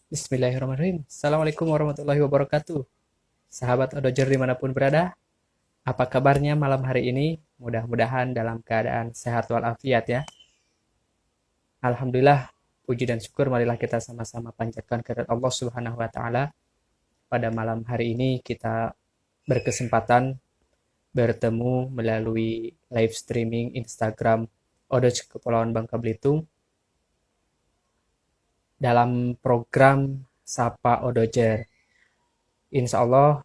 Bismillahirrahmanirrahim. Assalamualaikum warahmatullahi wabarakatuh. Sahabat Odojer dimanapun berada, apa kabarnya malam hari ini? Mudah-mudahan dalam keadaan sehat walafiat ya. Alhamdulillah, puji dan syukur marilah kita sama-sama panjatkan kehadirat Allah Subhanahu wa taala. Pada malam hari ini kita berkesempatan bertemu melalui live streaming Instagram Odoj Kepulauan Bangka Belitung dalam program Sapa Odojer. Insya Allah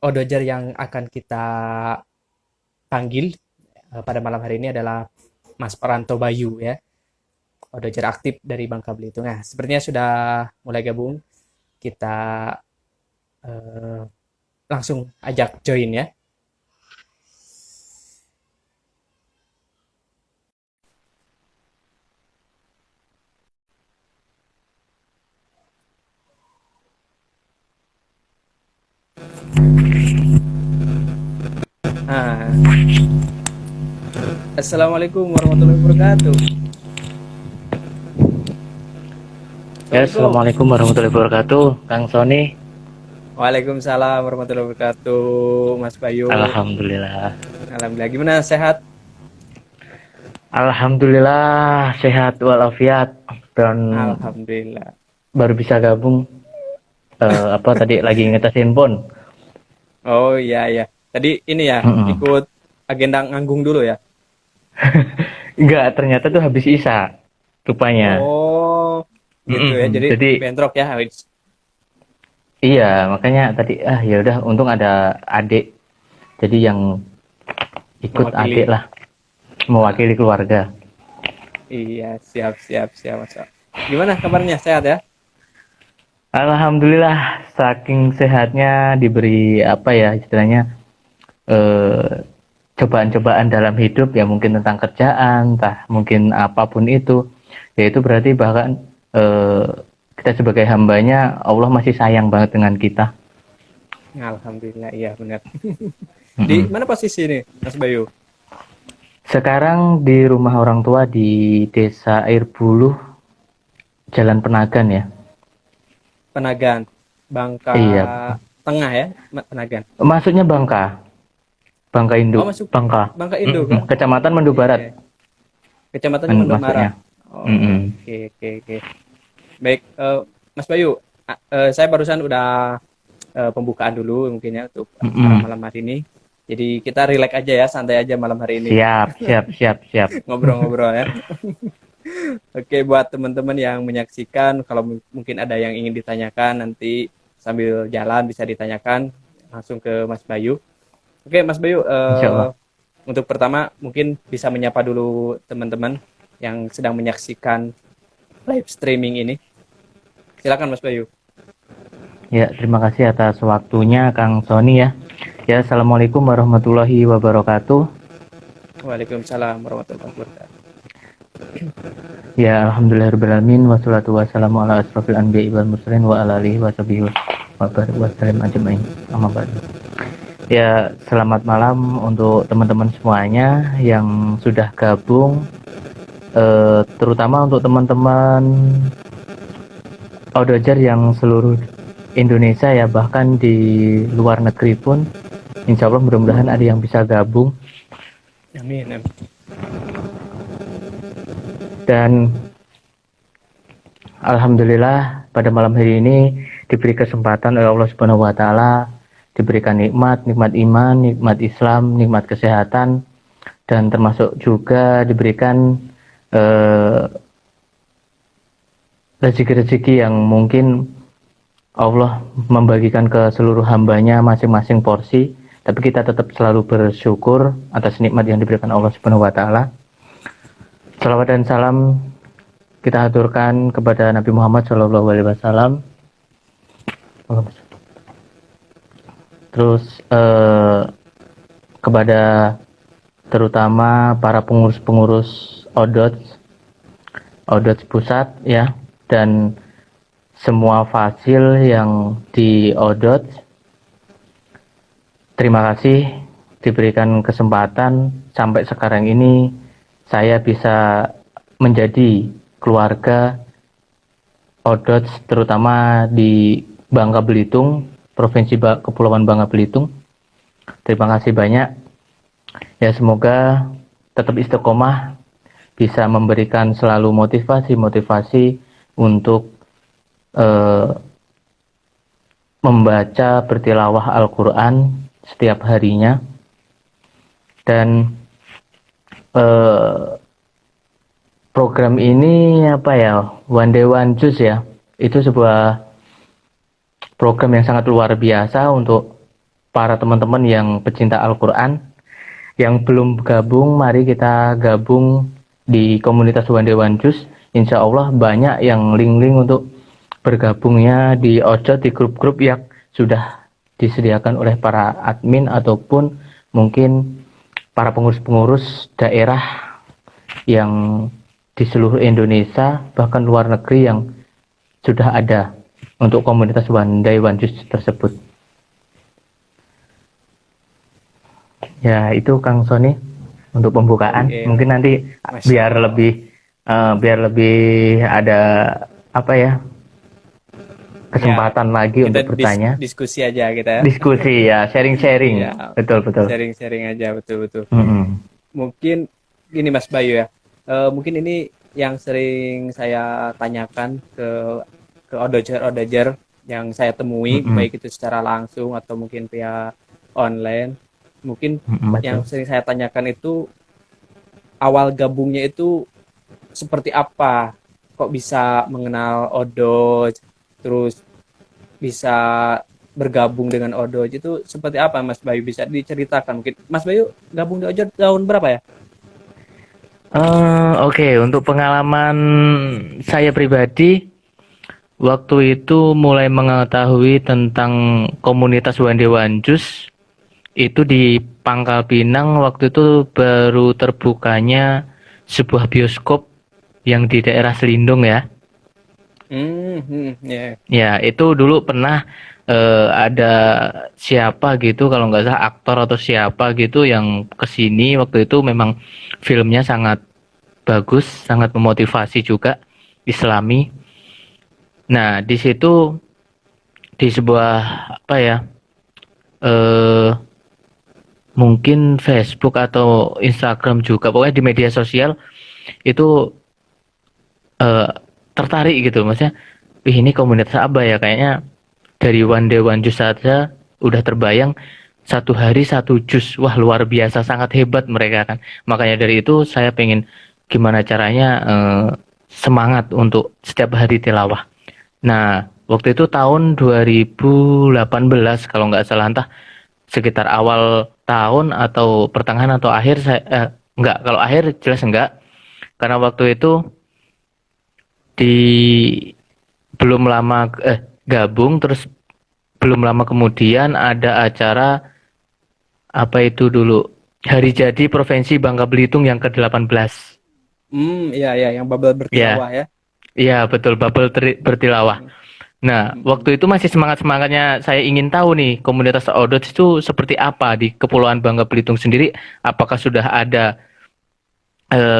Odojer yang akan kita panggil pada malam hari ini adalah Mas Peranto Bayu ya, Odojer aktif dari Bangka Belitung. Nah, sepertinya sudah mulai gabung. Kita eh, langsung ajak join ya. Nah, Assalamualaikum warahmatullahi wabarakatuh. Ya, Assalamualaikum. Assalamualaikum warahmatullahi wabarakatuh, Kang Sony. Waalaikumsalam warahmatullahi wabarakatuh, Mas Bayu. Alhamdulillah. Alhamdulillah, gimana sehat? Alhamdulillah sehat walafiat dan Alhamdulillah. baru bisa gabung apa tadi lagi ngetes handphone. Oh iya ya. Tadi ini ya, Mm-mm. ikut agenda nganggung dulu ya. Enggak, ternyata tuh habis Isa rupanya. Oh, gitu ya. Mm-mm. Jadi Jadi bentrok ya. iya, makanya tadi ya udah untung ada adik. Jadi yang ikut adik Mewakili. lah, Nah, mewakili keluarga. iya, siap, siap, siap, Mas. Gimana kabarnya? Sehat ya? Alhamdulillah saking sehatnya diberi apa ya istilahnya eh, cobaan-cobaan dalam hidup ya mungkin tentang kerjaan, entah mungkin apapun itu, ya itu berarti bahkan eh, kita sebagai hambanya Allah masih sayang banget dengan kita. Alhamdulillah, iya benar. Di Mm-mm. mana posisi ini, Mas Bayu? Sekarang di rumah orang tua di Desa Air Buluh, Jalan Penagan ya. Penagan, Bangka Iya, Tengah ya, Penagan. maksudnya Bangka, Bangka Oh, Induk, masuk Bangka. Bangka Indo Mm-mm. kah? Kecamatan Mendo Barat, Iya. Kecamatannya Mara. maksudnya. Oh, Mm-mm. oke, oke, oke. Baik, Mas Bayu, saya barusan udah pembukaan dulu mungkin ya untuk acara Mm-mm. malam hari ini. Jadi kita relax aja ya, santai aja malam hari ini. Siap, siap, siap, siap. Ngobrol-ngobrol ya. Oke, buat teman-teman yang menyaksikan, kalau mungkin ada yang ingin ditanyakan nanti sambil jalan bisa ditanyakan langsung ke Mas Bayu. Oke, Mas Bayu, Insya Allah. untuk pertama mungkin bisa menyapa dulu teman-teman yang sedang menyaksikan live streaming ini. Silakan Mas Bayu. Ya, terima kasih atas waktunya Kang Sony ya. Ya, Assalamualaikum warahmatullahi wabarakatuh. Waalaikumsalam warahmatullahi wabarakatuh. Ya, alhamdulillahirrahmanirrahim. Wassalatu wassalamu ala asrofil anbiya'i wal mursalin wa ala alihi wa sahbihi wa barik wa sallim ajma'in. Amma ba'du. Ya, selamat malam untuk teman-teman semuanya yang sudah gabung, terutama untuk teman-teman Audojar yang seluruh Indonesia ya, bahkan di luar negeri pun. Insya Allah mudah-mudahan ada yang bisa gabung. Amin. Amin. Dan alhamdulillah pada malam hari ini diberi kesempatan oleh Allah Subhanahu wa taala, diberikan nikmat iman, nikmat Islam, nikmat kesehatan, dan termasuk juga diberikan rezeki-rezeki yang mungkin Allah membagikan ke seluruh hambanya masing-masing porsi, tapi kita tetap selalu bersyukur atas nikmat yang diberikan Allah Subhanahu wa taala. Salawat dan salam kita haturkan kepada Nabi Muhammad SAW. Terus kepada terutama para pengurus-pengurus ODOTS pusat ya, dan semua fasil yang di ODOTS. Terima kasih diberikan kesempatan sampai sekarang ini saya bisa menjadi keluarga Odot, terutama di Bangka Belitung, Kepulauan Bangka Belitung. Terima kasih banyak. Ya, semoga tetap istiqomah, bisa memberikan selalu motivasi untuk eh, membaca, bertilawah Al-Quran setiap harinya. Dan eh, program ini apa ya, One Day One Juice ya, itu sebuah program yang sangat luar biasa untuk para teman-teman yang pecinta Al-Quran. Yang belum gabung, mari kita gabung di komunitas One Day One Juice. Insya Allah banyak yang link-link untuk bergabungnya di Ojot, di grup-grup yang sudah disediakan oleh para admin ataupun mungkin para pengurus-pengurus daerah yang di seluruh Indonesia, bahkan luar negeri yang sudah ada untuk komunitas One Day One Juice tersebut. Ya, itu Kang Sony untuk pembukaan. Oke, Mungkin nanti Masya biar Allah. lebih ada apa ya, Ya, kesempatan lagi kita untuk bertanya. diskusi aja kita ya. Diskusi ya, sharing-sharing. Ya, Betul, betul. sharing-sharing aja, betul-betul. Mm-mm. Mungkin gini Mas Bayu ya. Mungkin ini yang sering saya tanyakan ke odojer-odojer yang saya temui, Mm-mm. baik itu secara langsung atau mungkin via online. Mungkin Mm-mm, betul. yang sering saya tanyakan itu awal gabungnya itu seperti apa? Kok bisa mengenal Odoj, terus bisa bergabung dengan Odoj itu seperti apa Mas Bayu? Bisa diceritakan mungkin. Mas Bayu gabung di Odoj tahun berapa ya? Oke, untuk pengalaman saya pribadi, waktu itu mulai mengetahui tentang komunitas One Day One Juice itu di Pangkal Pinang. Waktu itu baru terbukanya sebuah bioskop yang di daerah Selindung ya. Ya. Ya, itu dulu pernah ada siapa gitu, kalau nggak salah aktor atau siapa gitu yang kesini waktu itu. Memang filmnya sangat bagus, sangat memotivasi juga, Islami. Nah, di situ di sebuah apa ya, eh mungkin Facebook atau Instagram juga, pokoknya di media sosial itu eh, tertarik gitu, maksudnya, ini komunitas apa ya, kayaknya dari One Day One Juice saja udah terbayang satu hari satu jus, wah luar biasa, sangat hebat mereka kan. Makanya dari itu saya pengen gimana caranya semangat untuk setiap hari tilawah. Nah, waktu itu tahun 2018 kalau nggak salah, entah sekitar awal tahun atau pertengahan atau akhir, saya enggak, kalau akhir jelas enggak, karena waktu itu di belum lama gabung, terus belum lama kemudian ada acara apa itu dulu, Hari Jadi Provinsi Bangka Belitung yang ke-18. Iya ya, yang bubble Ya, bertilawah ya. iya betul, bertilawah. Hmm, Nah, hmm, waktu itu masih semangat-semangatnya saya ingin tahu nih komunitas Odot itu seperti apa di Kepulauan Bangka Belitung sendiri. Apakah sudah ada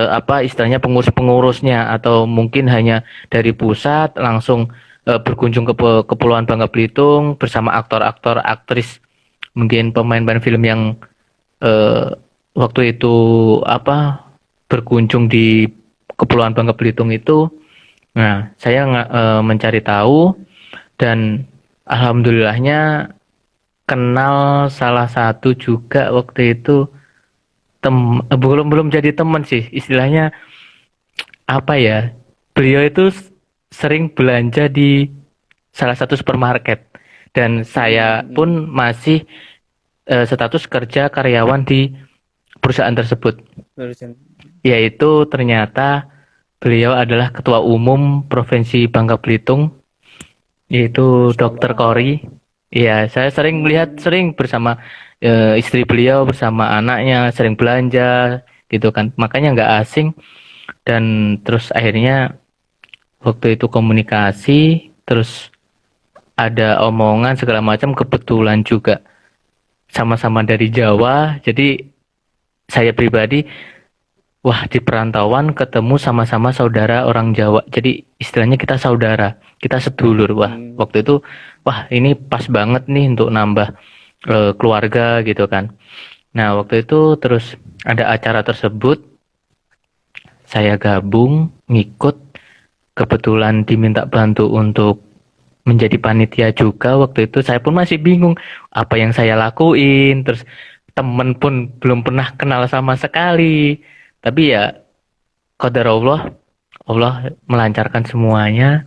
apa istilahnya pengurus-pengurusnya, atau mungkin hanya dari pusat langsung berkunjung ke Kepulauan Bangka Belitung bersama aktor-aktor, aktris, mungkin pemain-pemain film yang eh, waktu itu apa berkunjung di Kepulauan Bangka Belitung itu. Nah, saya mencari tahu, dan alhamdulillahnya kenal salah satu juga waktu itu, belum belum jadi teman sih istilahnya, apa ya, beliau itu sering belanja di salah satu supermarket, dan saya hmm. pun masih status kerja karyawan di perusahaan tersebut, Terusin. yaitu ternyata beliau adalah Ketua Umum Provinsi Bangka Belitung, yaitu Masya Dr. Allah. Kori. Iya, saya sering melihat, Hmm, sering bersama istri beliau, bersama anaknya, sering belanja gitu kan. Makanya nggak asing. Dan terus akhirnya waktu itu komunikasi, terus ada omongan segala macam, kebetulan juga sama-sama dari Jawa. Jadi saya pribadi Wah, di perantauan ketemu sama-sama saudara orang Jawa. Jadi istilahnya kita saudara, kita sedulur. Wah, Hmm. waktu itu, wah ini pas banget nih untuk nambah keluarga gitu kan. Nah, waktu itu terus ada acara tersebut, saya gabung, ngikut, kebetulan diminta bantu untuk menjadi panitia juga. Waktu itu saya pun masih bingung apa yang saya lakuin, terus temen pun belum pernah kenal sama sekali. Tapi ya qadar Allah, Allah melancarkan semuanya,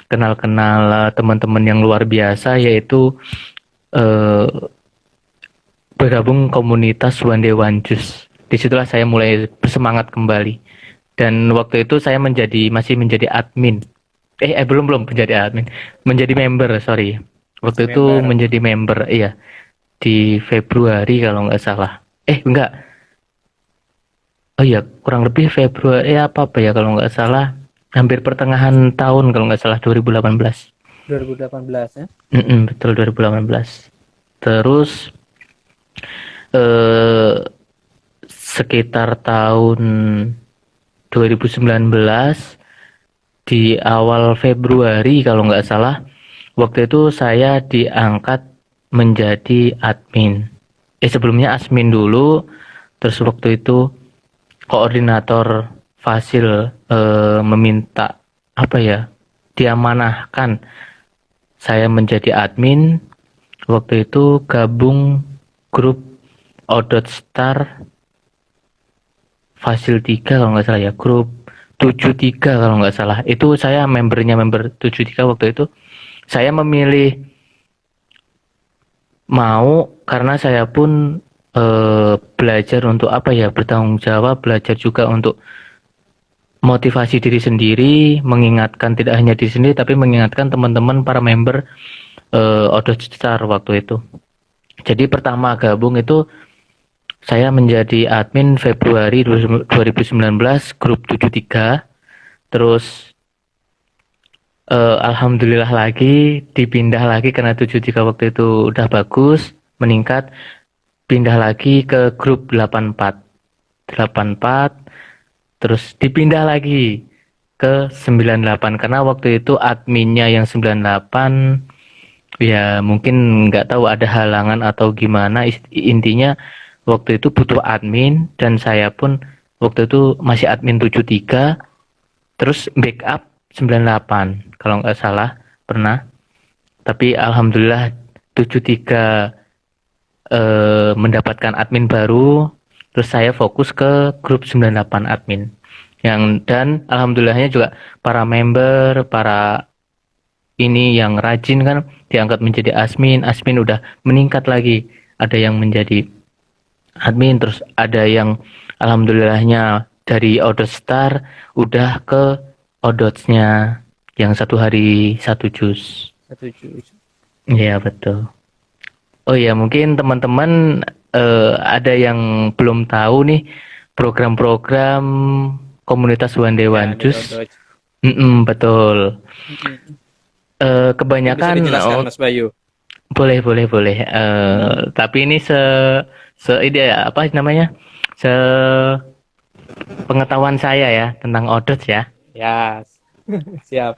kenal-kenal teman-teman yang luar biasa, yaitu eh, bergabung komunitas One Day One Juice. Disitulah saya mulai bersemangat kembali. Dan waktu itu saya masih menjadi admin. Belum menjadi admin, menjadi member, sorry. Masih Waktu itu member. menjadi member, iya, di Februari kalau nggak salah. Enggak. Oh iya, kurang lebih Februari apa ya kalau nggak salah. Hampir pertengahan tahun kalau nggak salah 2018. 2018 ya. Betul 2018. Terus eh, sekitar tahun 2019 di awal Februari kalau nggak salah, waktu itu saya diangkat menjadi admin. Sebelumnya admin dulu, terus waktu itu koordinator Fasil meminta apa ya, diamanahkan saya menjadi admin. Waktu itu gabung grup Odot Star Fasil 3 kalau nggak salah ya, grup 73 kalau nggak salah. Itu saya member 73 waktu itu. Saya memilih mau karena saya pun belajar untuk apa ya, bertanggung jawab, belajar juga untuk motivasi diri sendiri, mengingatkan tidak hanya diri sendiri tapi mengingatkan teman-teman para member Odot Star waktu itu. Jadi pertama gabung itu saya menjadi admin Februari 2019 grup 73. Terus alhamdulillah lagi dipindah lagi karena 73 waktu itu udah bagus, meningkat, pindah lagi ke grup 84. 84 terus dipindah lagi ke 98 karena waktu itu adminnya yang 98 ya mungkin nggak tahu ada halangan atau gimana, intinya waktu itu butuh admin dan saya pun waktu itu masih admin 73, terus backup 98 kalau nggak salah pernah. Tapi alhamdulillah 73 mendapatkan admin baru, terus saya fokus ke grup 98 admin. Dan alhamdulillahnya juga para member, para ini yang rajin kan diangkat menjadi admin udah meningkat lagi. Ada yang menjadi admin, terus ada yang alhamdulillahnya dari Odot Star udah ke Odotsnya yang satu hari satu jus. Satu jus. Iya betul. Oh ya mungkin teman-teman ada yang belum tahu nih program-program komunitas One Day Ya, One di Juice. Odoj. Betul. Mm-mm. Bisa Kebanyakan dijelaskan Mas Bayu. boleh. Tapi ini ide apa namanya? Se pengetahuan saya ya tentang Odot ya. Ya, siap.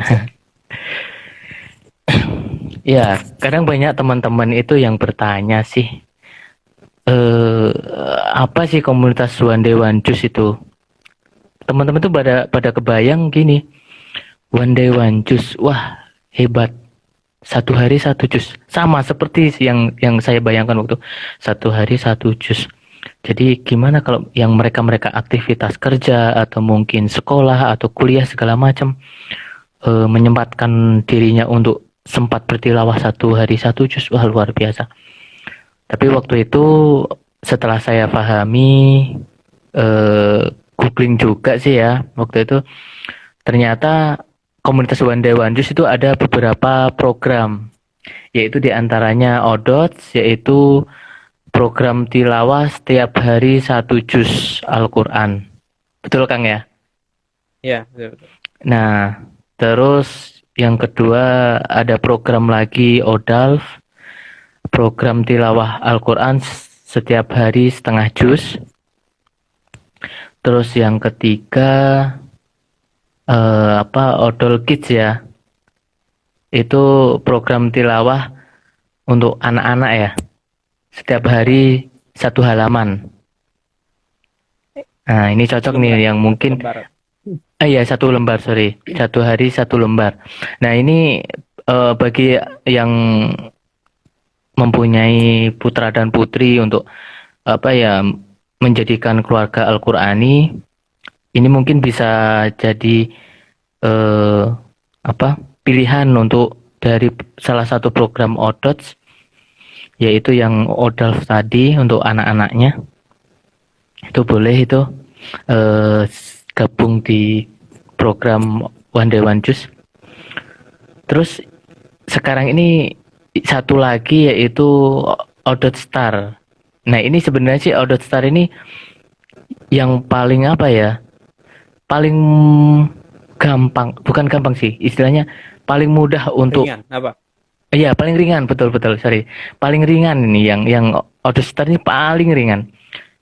Ya, kadang banyak teman-teman itu yang bertanya sih, eh apa sih komunitas One Day One Juice itu? Teman-teman tuh pada kebayang gini, One Day One Juice, wah hebat. Satu hari satu jus, sama seperti yang saya bayangkan waktu satu hari satu jus. Jadi gimana kalau yang mereka aktivitas kerja atau mungkin sekolah atau kuliah segala macam, menyempatkan dirinya untuk sempat bertilawah satu hari satu jus, wah luar biasa. Tapi waktu itu setelah saya pahami, googling juga sih ya waktu itu, ternyata komunitas One Day One Juice itu ada beberapa program, yaitu diantaranya Odots, yaitu program tilawah setiap hari satu juz Al-Quran. Betul Kang ya? Ya, betul. Nah, terus yang kedua ada program lagi Odalf, program tilawah Al-Quran setiap hari setengah juz. Terus yang ketiga Odol Kids ya. Itu program tilawah untuk anak-anak ya. Setiap hari satu halaman. Nah, ini Satu cocok lembar. nih yang Satu mungkin lembar. iya satu lembar, sorry. Satu hari satu lembar. Nah, ini bagi yang mempunyai putra dan putri untuk apa ya menjadikan keluarga Al-Qur'ani, ini mungkin bisa jadi eh, apa pilihan untuk dari salah satu program ODOTS, yaitu yang ODALF tadi untuk anak-anaknya. Itu boleh itu gabung di program One Day One Juice. Terus sekarang ini satu lagi yaitu Odot Star. Nah, ini sebenarnya sih Odot Star ini yang paling apa ya? Paling gampang, bukan gampang sih, istilahnya paling mudah untuk. Ringan, apa? Iya, paling ringan, betul betul, sorry. Paling ringan ini yang Odot Star ini paling ringan.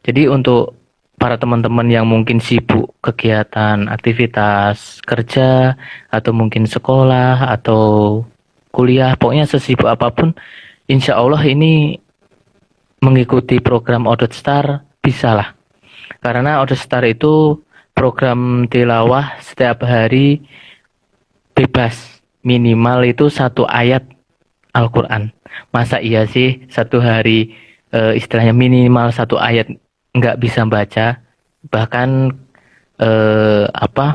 Jadi untuk para teman-teman yang mungkin sibuk kegiatan, aktivitas kerja, atau mungkin sekolah, atau kuliah, pokoknya sesibuk apapun, insya Allah ini mengikuti program Odot Star bisa lah. Karena Odot Star itu program tilawah setiap hari bebas. Minimal itu satu ayat Al-Quran. Masa iya sih satu hari istilahnya minimal satu ayat nggak bisa baca? Bahkan apa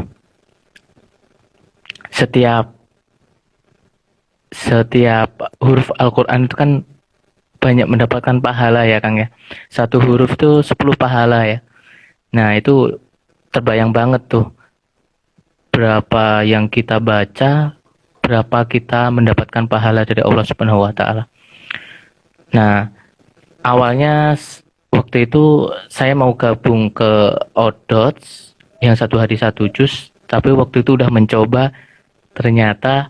setiap setiap huruf Al-Quran itu kan banyak mendapatkan pahala ya Kang ya. Satu huruf itu 10 pahala ya. Nah itu terbayang banget tuh berapa yang kita baca, berapa kita mendapatkan pahala dari Allah Subhanahu wa taala. Nah, awalnya waktu itu saya mau gabung ke ODOTS yang satu hari satu jus, tapi waktu itu udah mencoba, ternyata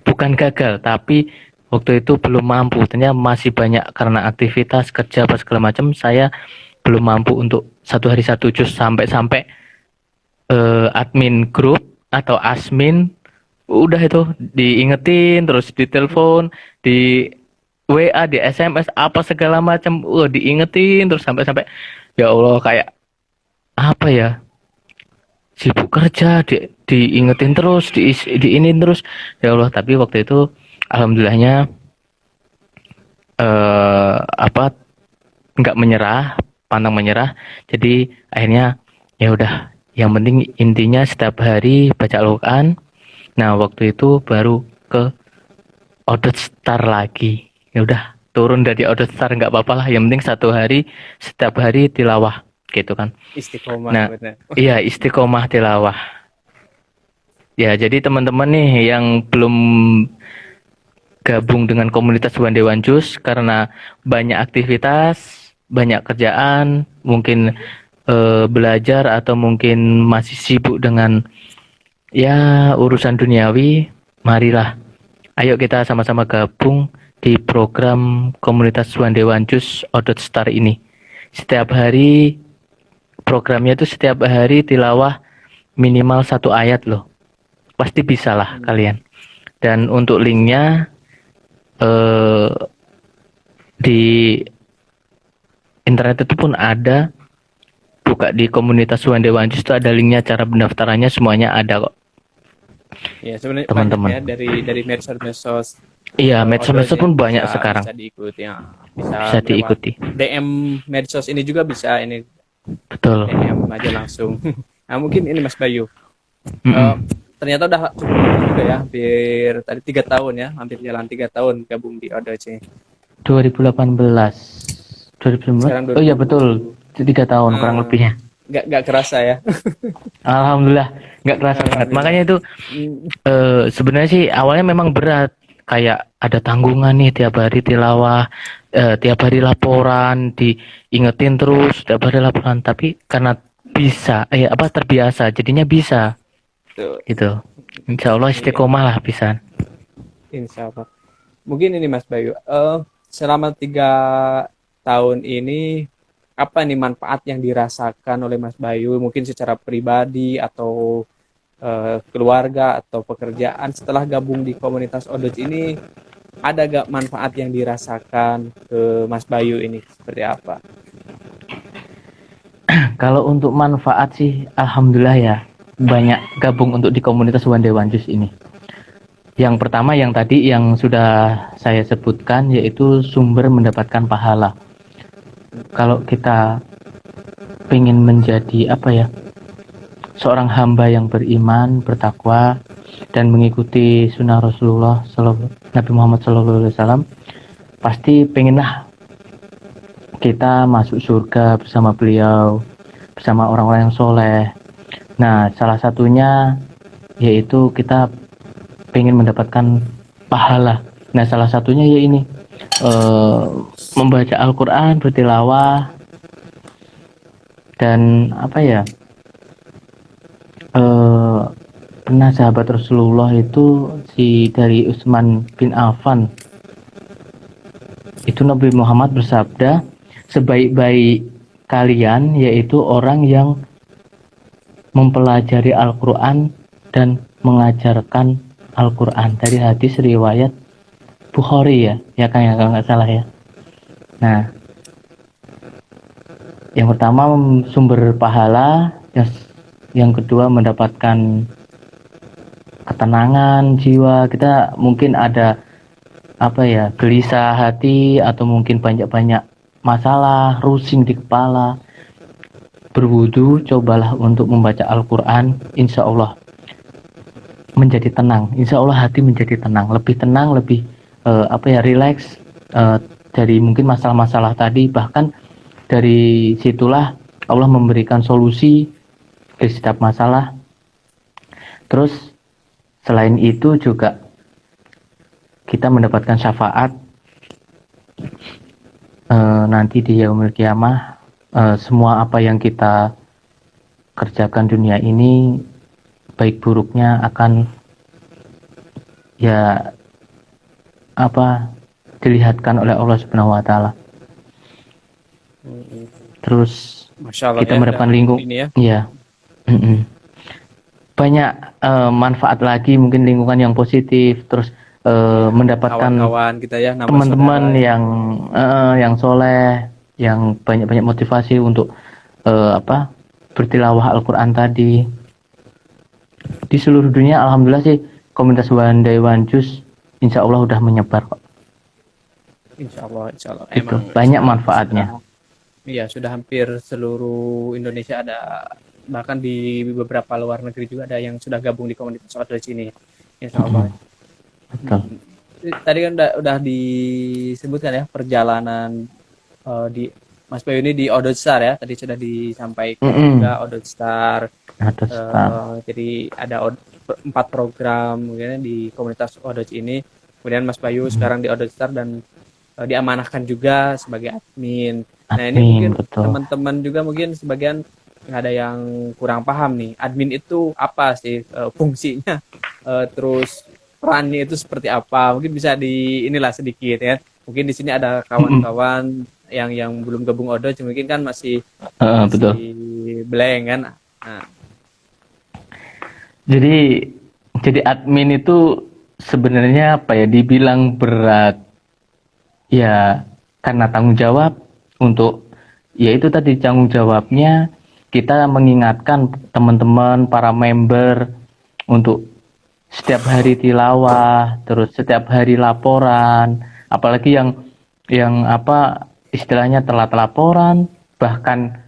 bukan gagal, tapi waktu itu belum mampu. Ternyata masih banyak karena aktivitas kerja apa segala macam, saya belum mampu untuk satu hari satu jus sampai-sampai admin grup atau asmin udah itu diingetin terus ditelepon, di WA, di SMS apa segala macam, diingetin terus sampai-sampai ya Allah kayak apa ya, sibuk kerja diingetin terus, diinin terus ya Allah. Tapi waktu itu alhamdulillahnya apa nggak menyerah, pantang menyerah. Jadi akhirnya ya udah, yang penting intinya setiap hari baca Al-Quran. Nah waktu itu baru ke Odot Star lagi. Ya udah, turun dari Odot Star nggak apa-apa lah. Yang penting satu hari setiap hari tilawah gitu kan. Istiqomah, Nah benar. iya, istiqomah tilawah. Ya jadi teman-teman nih yang belum gabung dengan komunitas One Day One Juice karena banyak aktivitas, banyak kerjaan, mungkin belajar atau mungkin masih sibuk dengan ya urusan duniawi, marilah ayo kita sama-sama gabung di program komunitas One Day One Juice Odot Star ini. Setiap hari programnya itu setiap hari tilawah minimal satu ayat loh. Pasti bisa lah kalian. Dan untuk linknya di internet itu pun ada, buka di komunitas One Day One Juice itu ada linknya, cara pendaftarannya semuanya ada kok Ya, sebenarnya banyak teman-teman. ya dari medsos-medsos. Iya, medsos-medsos Outdoors pun ya, banyak bisa sekarang, bisa diikuti ya. Bisa bisa lewat diikuti. DM medsos ini juga bisa, ini Betul. DM aja langsung. Nah, mungkin ini Mas Bayu. Eh, Mm-mm. ternyata udah cukup lama juga ya, hampir tadi 3 tahun ya, hampir jalan 3 tahun gabung di ODC. 2018, 2019. Sekarang Oh iya betul, 3 tahun kurang lebihnya. nggak kerasa ya. Alhamdulillah, nggak kerasa banget. Alhamdulillah. Makanya itu sebenarnya sih awalnya memang berat, kayak ada tanggungan nih tiap hari tilawah, tiap hari laporan, diingetin terus tiap hari laporan. Tapi karena bisa, terbiasa, jadinya bisa, Tuh, gitu. Insya Allah iya, istiqomah lah bisa. insya Allah. Mungkin ini Mas Bayu, selama 3 tahun ini apa nih manfaat yang dirasakan oleh Mas Bayu, mungkin secara pribadi atau keluarga atau pekerjaan setelah gabung di komunitas Odoj ini, ada gak manfaat yang dirasakan ke Mas Bayu ini seperti apa? Kalau untuk manfaat sih, alhamdulillah ya, banyak gabung untuk di komunitas One Day One Juice ini. Yang pertama yang tadi yang sudah saya sebutkan, yaitu sumber mendapatkan pahala. Kalau kita pengen menjadi apa ya, seorang hamba yang beriman, bertakwa, dan mengikuti sunnah Rasulullah Nabi Muhammad SAW, pasti pengenlah kita masuk surga bersama beliau, bersama orang-orang yang soleh. Nah, salah satunya yaitu kita pengen mendapatkan pahala. Nah, salah satunya ya ini, membaca Al-Quran, bertilawah, dan apa ya, pernah sahabat Rasulullah itu dari Utsman bin Affan, itu Nabi Muhammad bersabda, sebaik-baik kalian yaitu orang yang mempelajari Al-Quran dan mengajarkan Al-Quran. Dari hadis riwayat Bukhari ya kan ya, kalau nggak salah ya. Nah, yang pertama sumber pahala, yang kedua mendapatkan ketenangan jiwa. Kita mungkin ada apa ya, gelisah hati atau mungkin banyak-banyak masalah, rusing di kepala. Berwudu, cobalah untuk membaca Al-Quran, insya Allah menjadi tenang. Insya Allah hati menjadi tenang, lebih rileks dari mungkin masalah-masalah tadi. Bahkan dari situlah Allah memberikan solusi dari setiap masalah. Terus selain itu juga kita mendapatkan syafaat nanti di yaumil qiyamah. Semua apa yang kita kerjakan dunia ini, baik buruknya akan ya dilihatkan oleh Allah Subhanahu wa taala. Terus Masya Allah, kita ya, mendapatkan lingkungan ya. Banyak manfaat lagi, mungkin lingkungan yang positif, terus mendapatkan kawan-kawan kita ya, teman-teman yang soleh, yang banyak motivasi untuk bertilawah Al-Quran tadi. Di seluruh dunia alhamdulillah sih komunitas One Day One Juice insya Allah udah menyebar kok. Insya Allah. Itu banyak manfaatnya. Iya, sudah hampir seluruh Indonesia ada, bahkan di beberapa luar negeri juga ada yang sudah gabung di komunitas Odoj ini. Insya Allah. Betul. Tadi kan udah disebutkan ya perjalanan di Mas Bayu ini di Odoj Star ya. Tadi sudah disampaikan juga Odoj Star. Jadi ada 4 program mungkin di komunitas Odoj ini. Kemudian Mas Bayu sekarang di Odoj Star dan diamanahkan juga sebagai admin. Nah, ini mungkin teman-teman juga mungkin sebagian ada yang kurang paham nih. Admin itu apa sih fungsinya? Terus perannya itu seperti apa? Mungkin bisa inilah sedikit ya. Mungkin di sini ada kawan-kawan yang belum gabung Odoj, mungkin kan masih blank kan. Nah. Jadi admin itu sebenarnya apa ya, dibilang berat ya, karena tanggung jawab untuk ya itu tadi, tanggung jawabnya kita mengingatkan teman-teman para member untuk setiap hari tilawah, terus setiap hari laporan, apalagi yang istilahnya telat laporan, bahkan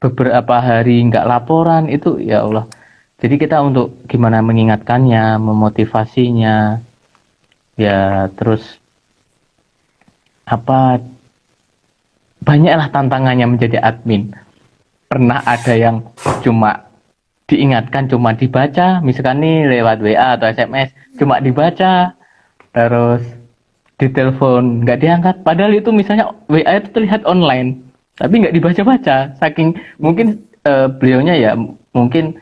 beberapa hari nggak laporan, itu ya Allah. Jadi kita untuk gimana mengingatkannya, memotivasinya, ya terus banyaklah tantangannya menjadi admin. Pernah ada yang cuma diingatkan, cuma dibaca, misalkan nih lewat WA atau SMS, cuma dibaca, terus ditelepon nggak diangkat, padahal itu misalnya WA itu terlihat online, tapi nggak dibaca-baca, saking mungkin beliaunya ya mungkin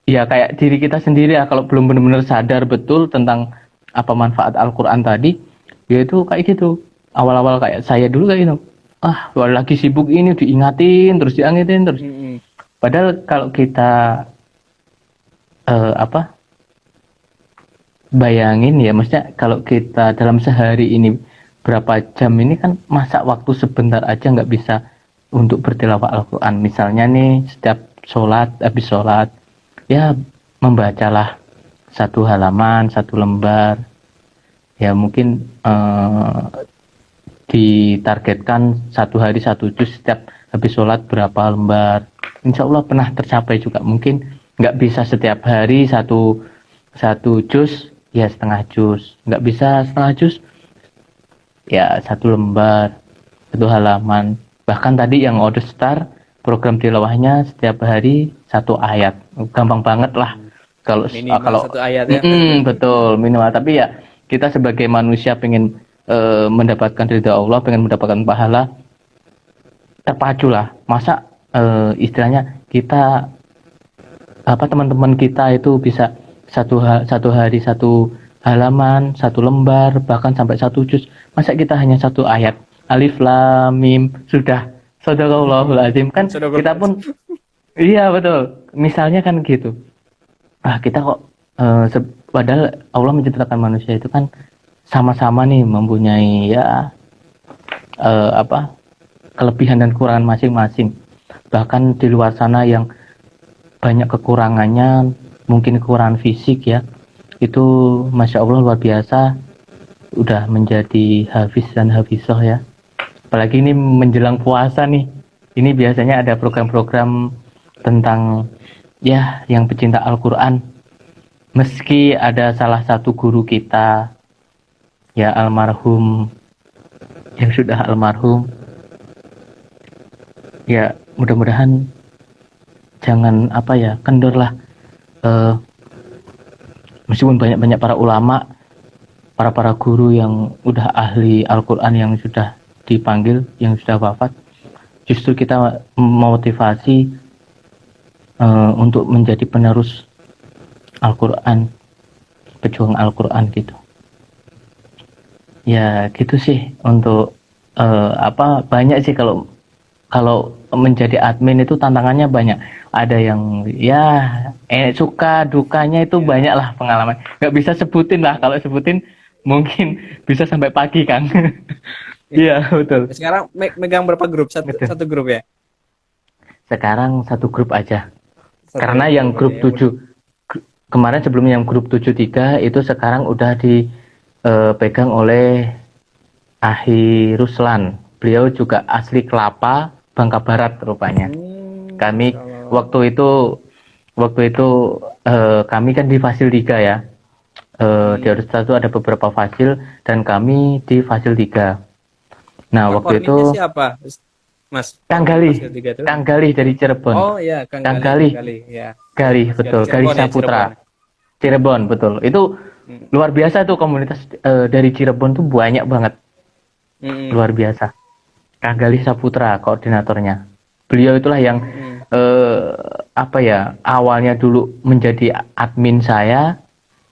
ya kayak diri kita sendiri ya, kalau belum benar-benar sadar betul tentang apa manfaat Al-Quran tadi, ya itu kayak gitu. Awal-awal kayak saya dulu kayak gitu, kalau lagi sibuk ini diingatin terus. Mm-mm. Padahal kalau kita apa bayangin ya, maksudnya kalau kita dalam sehari ini berapa jam ini kan masa waktu sebentar aja nggak bisa untuk bertilawah Al-Quran. Misalnya nih setiap habis sholat, ya membacalah satu halaman, satu lembar. Ya mungkin ditargetkan satu hari satu juz, setiap habis sholat berapa lembar. Insya Allah pernah tercapai juga. Mungkin nggak bisa setiap hari satu satu juz, ya setengah juz. Nggak bisa setengah juz, ya satu lembar, satu halaman. Bahkan tadi yang Order Star, program tilawahnya setiap hari satu ayat. Gampang banget lah. Kalau Minimal kalau satu ayat ya. betul minimal. Tapi ya kita sebagai manusia pengen mendapatkan ridha Allah, pengen mendapatkan pahala, terpacu lah. Masa istilahnya kita teman-teman kita itu bisa satu hari satu halaman, satu lembar, bahkan sampai satu juz. Masa kita hanya satu ayat, alif lam mim, sudah sadaqallahul azim kan. Sudah Kita pun iya betul, misalnya kan gitu. Kita kok padahal Allah menciptakan manusia itu kan sama-sama nih mempunyai ya kelebihan dan kekurangan masing-masing. Bahkan di luar sana yang banyak kekurangannya, mungkin kekurangan fisik ya, itu Masya Allah luar biasa, udah menjadi hafiz dan hafizah ya. Apalagi ini menjelang puasa nih, ini biasanya ada program-program tentang ya yang pecinta Al-Quran. Meski ada salah satu guru kita ya almarhum, yang sudah almarhum, ya mudah-mudahan jangan kendor lah. Meskipun banyak-banyak para ulama, para guru yang udah ahli Al-Quran yang sudah dipanggil, yang sudah wafat, justru kita memotivasi untuk menjadi penerus Al-Quran, pejuang Al-Quran gitu. Ya gitu sih untuk banyak sih kalau menjadi admin itu tantangannya banyak. Ada yang ya suka dukanya itu banyak lah pengalaman. Nggak bisa sebutin lah, kalau sebutin mungkin bisa sampai pagi kan. Iya betul. Sekarang megang berapa grup? Satu grup ya? Sekarang satu grup aja. Satu Karena yang grup ya. 7 kemarin, sebelumnya yang grup 73 itu sekarang udah dipegang oleh Ahi Ruslan. Beliau juga asli Kelapa, Bangka Barat rupanya. Kami waktu itu kami kan di Fasil 3 ya. Di Orista itu ada beberapa fasil dan kami di Fasil 3. Nah, waktu itu siapa? Mas, Kang Galih dari Cirebon. Oh iya, Kang Galih ya. Galih betul, Galih Saputra. Cirebon betul. Itu luar biasa tuh komunitas dari Cirebon tuh banyak banget. Luar biasa. Kang Galih Saputra koordinatornya. Beliau itulah yang awalnya dulu menjadi admin saya,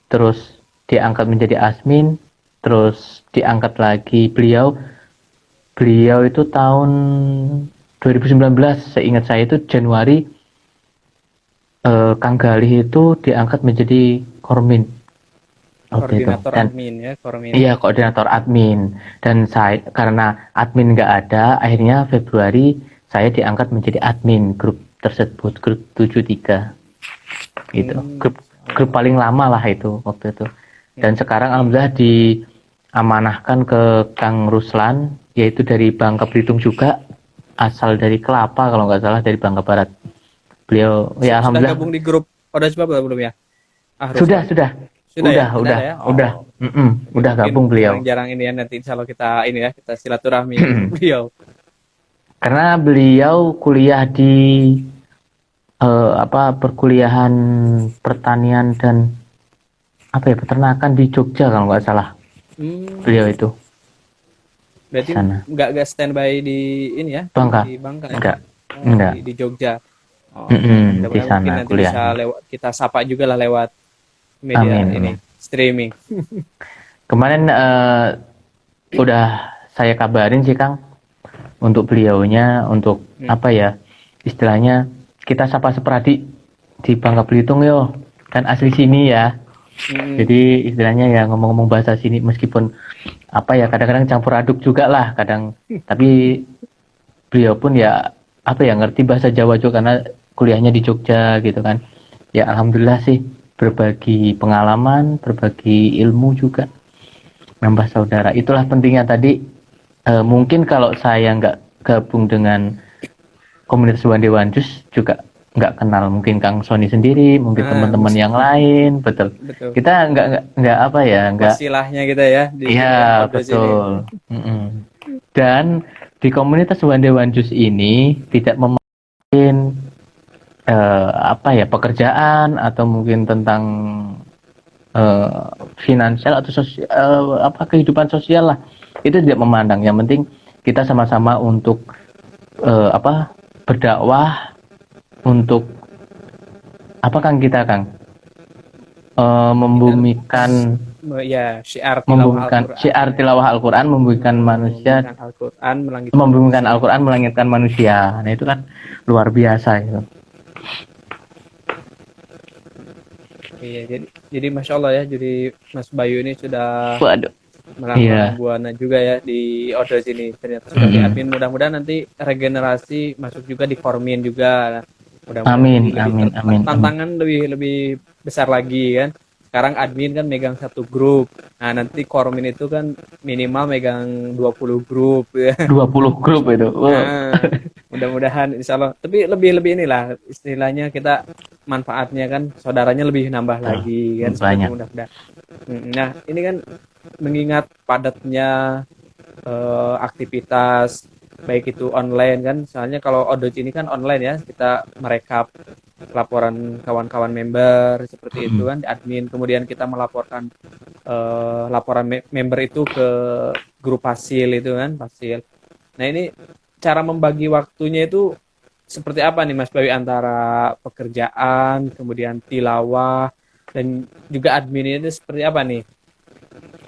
terus diangkat menjadi admin, terus diangkat lagi beliau itu tahun 2019, seingat saya itu Januari. Kang Galih itu diangkat menjadi kormin. Koordinator admin ya, kormin. Iya, koordinator admin. Dan saya karena admin nggak ada, akhirnya Februari saya diangkat menjadi admin grup tersebut, grup 73. Gitu. Grup paling lama lah itu waktu itu. Dan sekarang alhamdulillah diamanahkan ke Kang Ruslan, yaitu dari Bangka Belitung juga, asal dari Kelapa kalau nggak salah, dari Bangka Barat. Beliau ya alhamdulillah. Sudah gabung di grup Oda Sebab belum ya? Sudah. Udah gabung beliau. Jarang ini ya, nanti insya Allah kita silaturahmi beliau. Karena beliau kuliah di perkuliahan pertanian dan peternakan di Jogja kalau nggak salah. Beliau itu. Berarti nggak standby di ini ya? Bangka. Di Bangka. Enggak. Di Jogja. Di sana nanti kuliah. Bisa kita sapa juga lah lewat media ini streaming. Kemarin udah saya kabarin sih Kang, untuk beliaunya, untuk Hmm. apa ya, istilahnya kita sapa seperadik di Bangka Belitung yo, kan asli sini ya. Hmm. Jadi istilahnya ya ngomong-ngomong bahasa sini, meskipun apa ya kadang-kadang campur aduk juga lah kadang, tapi beliau pun ya apa ya ngerti bahasa Jawa juga karena kuliahnya di Jogja gitu kan. Ya alhamdulillah sih, berbagi pengalaman, berbagi ilmu juga, nambah saudara. Itulah pentingnya tadi. Mungkin kalau saya nggak gabung dengan komunitas One Day One Juice juga nggak kenal mungkin Kang Sony sendiri, mungkin Ah, teman-teman yang lain, betul. betul. Kita nggak apa ya, nggak. Wasilahnya kita ya di Iya, sini ya, Odos ini. betul. Mm-mm. Dan di komunitas One Day One Juice ini tidak memakai apa ya pekerjaan atau mungkin tentang eh, finansial atau sosial, apa kehidupan sosial lah, itu tidak memandang. Yang penting kita sama-sama untuk apa berdakwah untuk apa Kang, kita Kang, Kita membumikan ya syiar tilawah membumikan Al-Qur'an syiar ya. tilawah Al-Quran, membumikan manusia, Membumikan Al-Qur'an, melangitkan membumikan manusia. Al-Quran, melangitkan manusia. Nah itu kan luar biasa itu. Iya, jadi Masya Allah ya, jadi Mas Bayu ini sudah Waduh. melanglang Iya. buana juga ya di Odos ini. Ternyata sudah di Mm-mm. admin. Mudah-mudahan nanti regenerasi masuk juga di Formin juga. Mudah-mudahan Amin, jadi lebih amin, amin, amin. tantangan lebih lebih besar lagi kan. Sekarang admin kan megang satu grup. Nah, nanti Formin itu kan minimal megang 20 grup ya. 20 grup itu. Wow. Nah, mudah-mudahan insya Allah. Tapi lebih-lebih inilah istilahnya kita manfaatnya kan saudaranya lebih nambah Betul. lagi kan seperti Banyak. itu mudah-mudahan. Nah, ini kan mengingat padatnya aktivitas baik itu online kan. Soalnya kalau Odoj ini kan online ya, kita merekap laporan kawan-kawan member seperti itu Mm-mm. kan di admin. Kemudian kita melaporkan laporan member itu ke grup hasil itu kan, hasil. Nah, ini cara membagi waktunya itu seperti apa nih Mas Bawi antara pekerjaan, kemudian tilawah, dan juga admin itu seperti apa nih?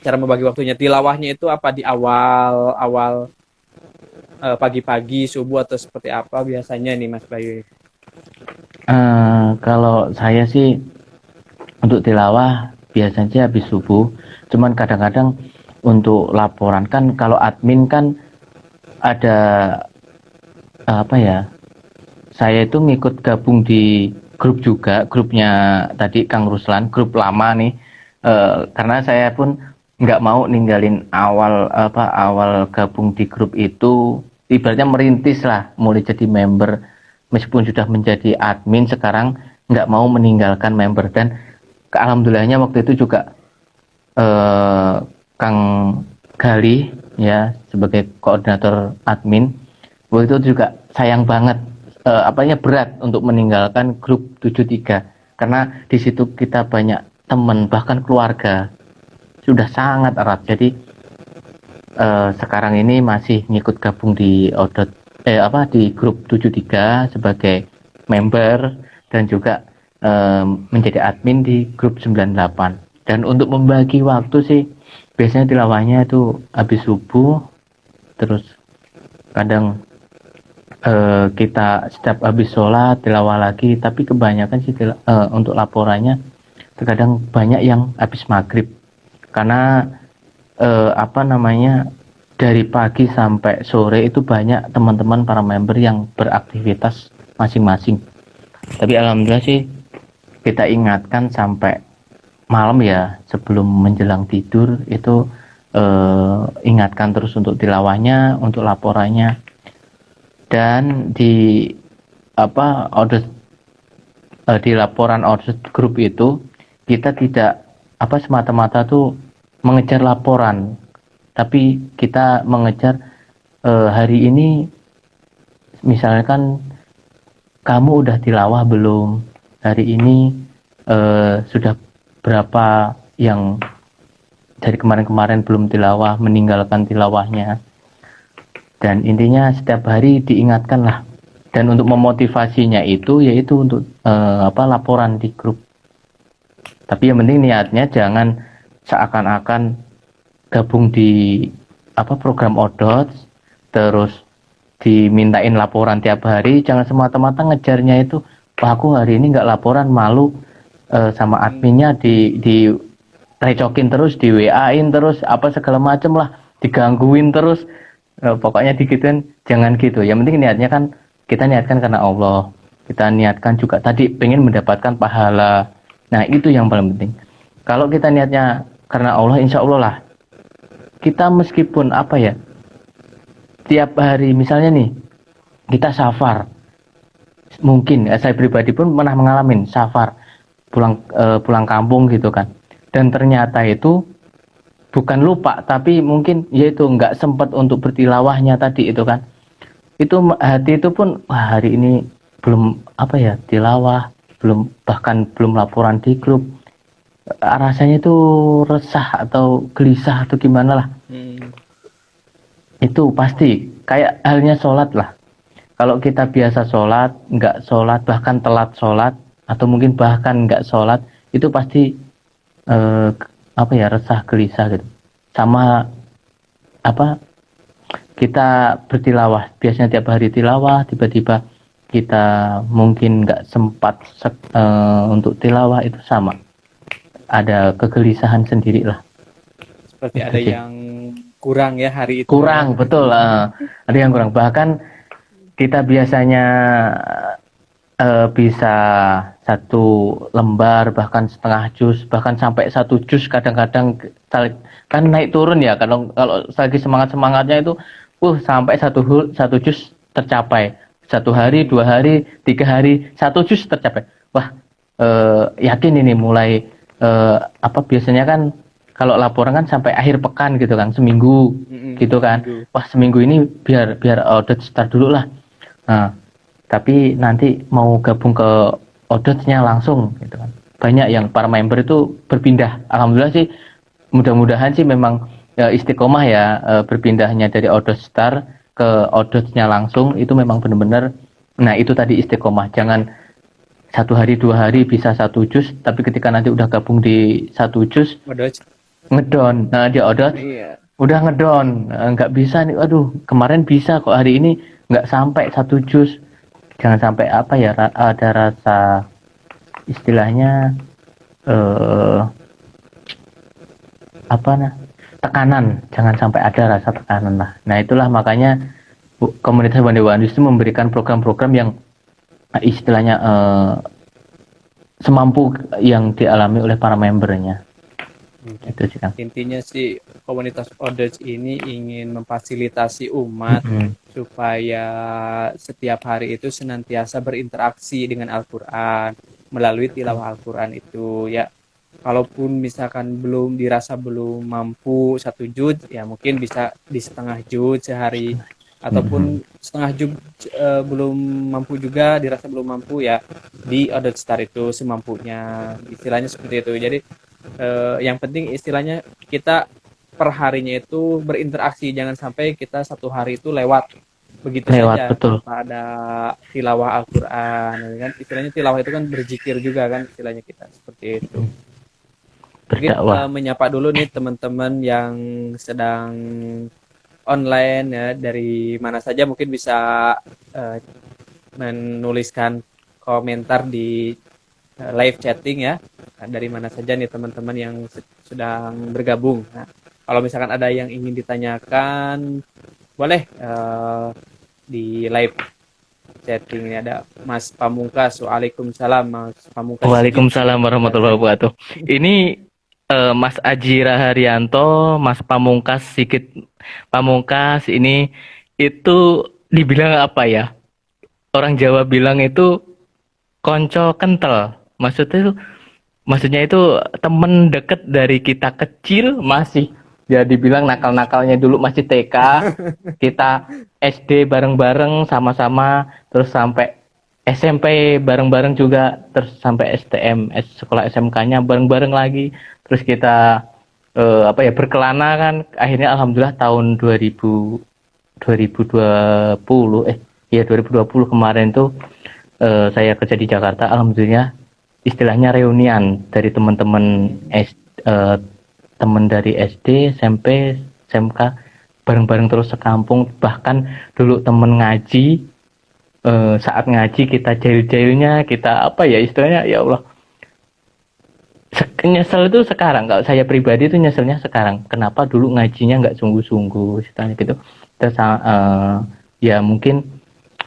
Cara membagi waktunya. Tilawahnya itu apa di awal pagi-pagi, subuh atau seperti apa biasanya nih Mas Bayu? Kalau saya sih untuk tilawah biasanya habis subuh. Cuman kadang-kadang untuk laporan kan kalau admin kan ada apa ya? Saya itu ngikut gabung di grup juga, grupnya tadi Kang Ruslan, grup lama nih. Karena saya pun nggak mau ninggalin awal gabung di grup itu, ibaratnya merintis lah, mulai jadi member, meskipun sudah menjadi admin sekarang nggak mau meninggalkan member. Dan alhamdulillahnya waktu itu juga Kang Gali ya sebagai koordinator admin waktu itu juga sayang banget, apanya berat untuk meninggalkan grup 73 karena di situ kita banyak teman bahkan keluarga sudah sangat erat. Jadi sekarang ini masih ngikut gabung di di grup 73 sebagai member dan juga menjadi admin di grup 98. Dan untuk membagi waktu sih biasanya tilawahnya itu habis subuh, terus kadang kita setiap habis sholat tilawah lagi, tapi kebanyakan sih untuk laporannya terkadang banyak yang habis maghrib karena apa namanya dari pagi sampai sore itu banyak teman-teman para member yang beraktivitas masing-masing. Tapi alhamdulillah sih kita ingatkan sampai malam ya sebelum menjelang tidur itu, ingatkan terus untuk tilawahnya, untuk laporannya. Dan di di laporan audit grup itu kita tidak semata-mata tuh mengejar laporan, tapi kita mengejar hari ini misalkan kamu udah tilawah belum, hari ini sudah berapa yang dari kemarin-kemarin belum tilawah, meninggalkan tilawahnya. Dan intinya setiap hari diingatkan lah. Dan untuk memotivasinya itu yaitu untuk laporan di grup. Tapi yang penting niatnya jangan seakan-akan gabung di program ODOT terus dimintain laporan tiap hari, jangan semata-mata ngejarnya itu, wah aku hari ini nggak laporan, malu sama adminnya, di recokin terus, di WA-in terus, apa segala macem lah, digangguin terus. Pokoknya digituin, jangan gitu. Yang penting niatnya kan, kita niatkan karena Allah, kita niatkan juga tadi pengen mendapatkan pahala. Nah itu yang paling penting. Kalau kita niatnya karena Allah, insya Allah lah, kita meskipun apa ya, tiap hari misalnya nih kita safar, mungkin saya pribadi pun pernah mengalami safar, pulang kampung gitu kan, dan ternyata itu bukan lupa, tapi mungkin yaitu nggak sempat untuk bertilawahnya tadi itu kan, itu hati itu pun, wah hari ini belum apa ya, tilawah, belum, bahkan belum laporan di grup. Rasanya itu resah atau gelisah atau gimana lah. Itu pasti kayak halnya sholat lah. Kalau kita biasa sholat, nggak sholat, bahkan telat sholat, atau mungkin bahkan nggak sholat, itu pasti apa ya, resah gelisah gitu. Sama apa, kita bertilawah, biasanya tiap hari tilawah, tiba-tiba kita mungkin nggak sempat untuk tilawah, itu sama, ada kegelisahan sendiri lah. Seperti Itu ada sih. yang kurang ya hari itu. Kurang, betul. Ada yang kurang. Bahkan kita biasanya bisa satu lembar, bahkan setengah jus, bahkan sampai satu jus kadang-kadang, kan naik turun ya. Kalau lagi semangatnya itu, sampai satu jus tercapai. 1 hari, 2 hari, 3 hari, 1 jus tercapai. Wah, yakin ini mulai apa, biasanya kan kalau laporan kan sampai akhir pekan gitu kan, seminggu gitu kan. Seminggu. Wah, seminggu ini biar audit start dulu lah. Nah, tapi nanti mau gabung ke auditnya langsung gitu kan. Banyak yang para member itu berpindah. Alhamdulillah sih, mudah-mudahan sih memang istiqomah ya, berpindahnya dari audit start ke auditnya langsung, itu memang benar-benar, nah itu tadi istiqomah. Jangan 1 hari 2 hari bisa 1 jus, tapi ketika nanti udah gabung di 1 jus, Modoj. ngedon. Nah, di audit Iya. udah ngedon, nggak bisa nih, aduh kemarin bisa kok, hari ini nggak sampai 1 jus. Jangan sampai apa ya, ada rasa istilahnya apa nah, tekanan, jangan sampai ada rasa tekanan lah. Nah itulah makanya komunitas One Day One itu memberikan program-program yang istilahnya semampu yang dialami oleh para membernya. Itu sih kan. Intinya sih komunitas Odej ini ingin memfasilitasi umat supaya setiap hari itu senantiasa berinteraksi dengan Al-Quran melalui tilawah Al-Quran itu ya. Kalaupun misalkan belum mampu 1 juz, ya mungkin bisa di setengah juz sehari, ataupun setengah juz belum mampu juga, dirasa belum mampu ya di Odej Star itu semampunya, istilahnya seperti itu. Jadi yang penting istilahnya kita per harinya itu berinteraksi, jangan sampai kita 1 hari itu lewat begitu saja Betul. tanpa ada tilawah Al-Quran kan. Istilahnya tilawah itu kan berzikir juga kan, istilahnya kita seperti itu. Mungkin menyapa dulu nih teman-teman yang sedang online ya, dari mana saja mungkin bisa menuliskan komentar di live chatting ya, dari mana saja nih teman-teman yang sedang bergabung. Nah, kalau misalkan ada yang ingin ditanyakan, boleh di live chatting ini. Ada Mas Pamungkas. Waalaikumsalam Mas Pamungkas. Waalaikumsalam warahmatullahi wabarakatuh. Ini Mas Aji Raharyanto, Mas Pamungkas Sigit Pamungkas ini, itu dibilang apa ya? Orang Jawa bilang itu konco kental. Maksudnya itu temen deket dari kita kecil, masih ya dibilang nakal-nakalnya dulu masih TK, kita SD bareng-bareng sama-sama, terus sampai SMP bareng-bareng juga, terus sampai STM, sekolah SMK-nya bareng-bareng lagi, terus kita berkelana kan, akhirnya alhamdulillah tahun 2020 kemarin tuh saya kerja di Jakarta, alhamdulillah istilahnya reunian dari teman-teman teman dari SD, SMP, SMK, bareng-bareng terus sekampung. Bahkan dulu temen ngaji, saat ngaji kita jail-jailnya, kita apa ya istilahnya, ya Allah, nyesel itu sekarang. Kalau saya pribadi itu nyeselnya sekarang, kenapa dulu ngajinya nggak sungguh-sungguh istilahnya gitu. Terus ya mungkin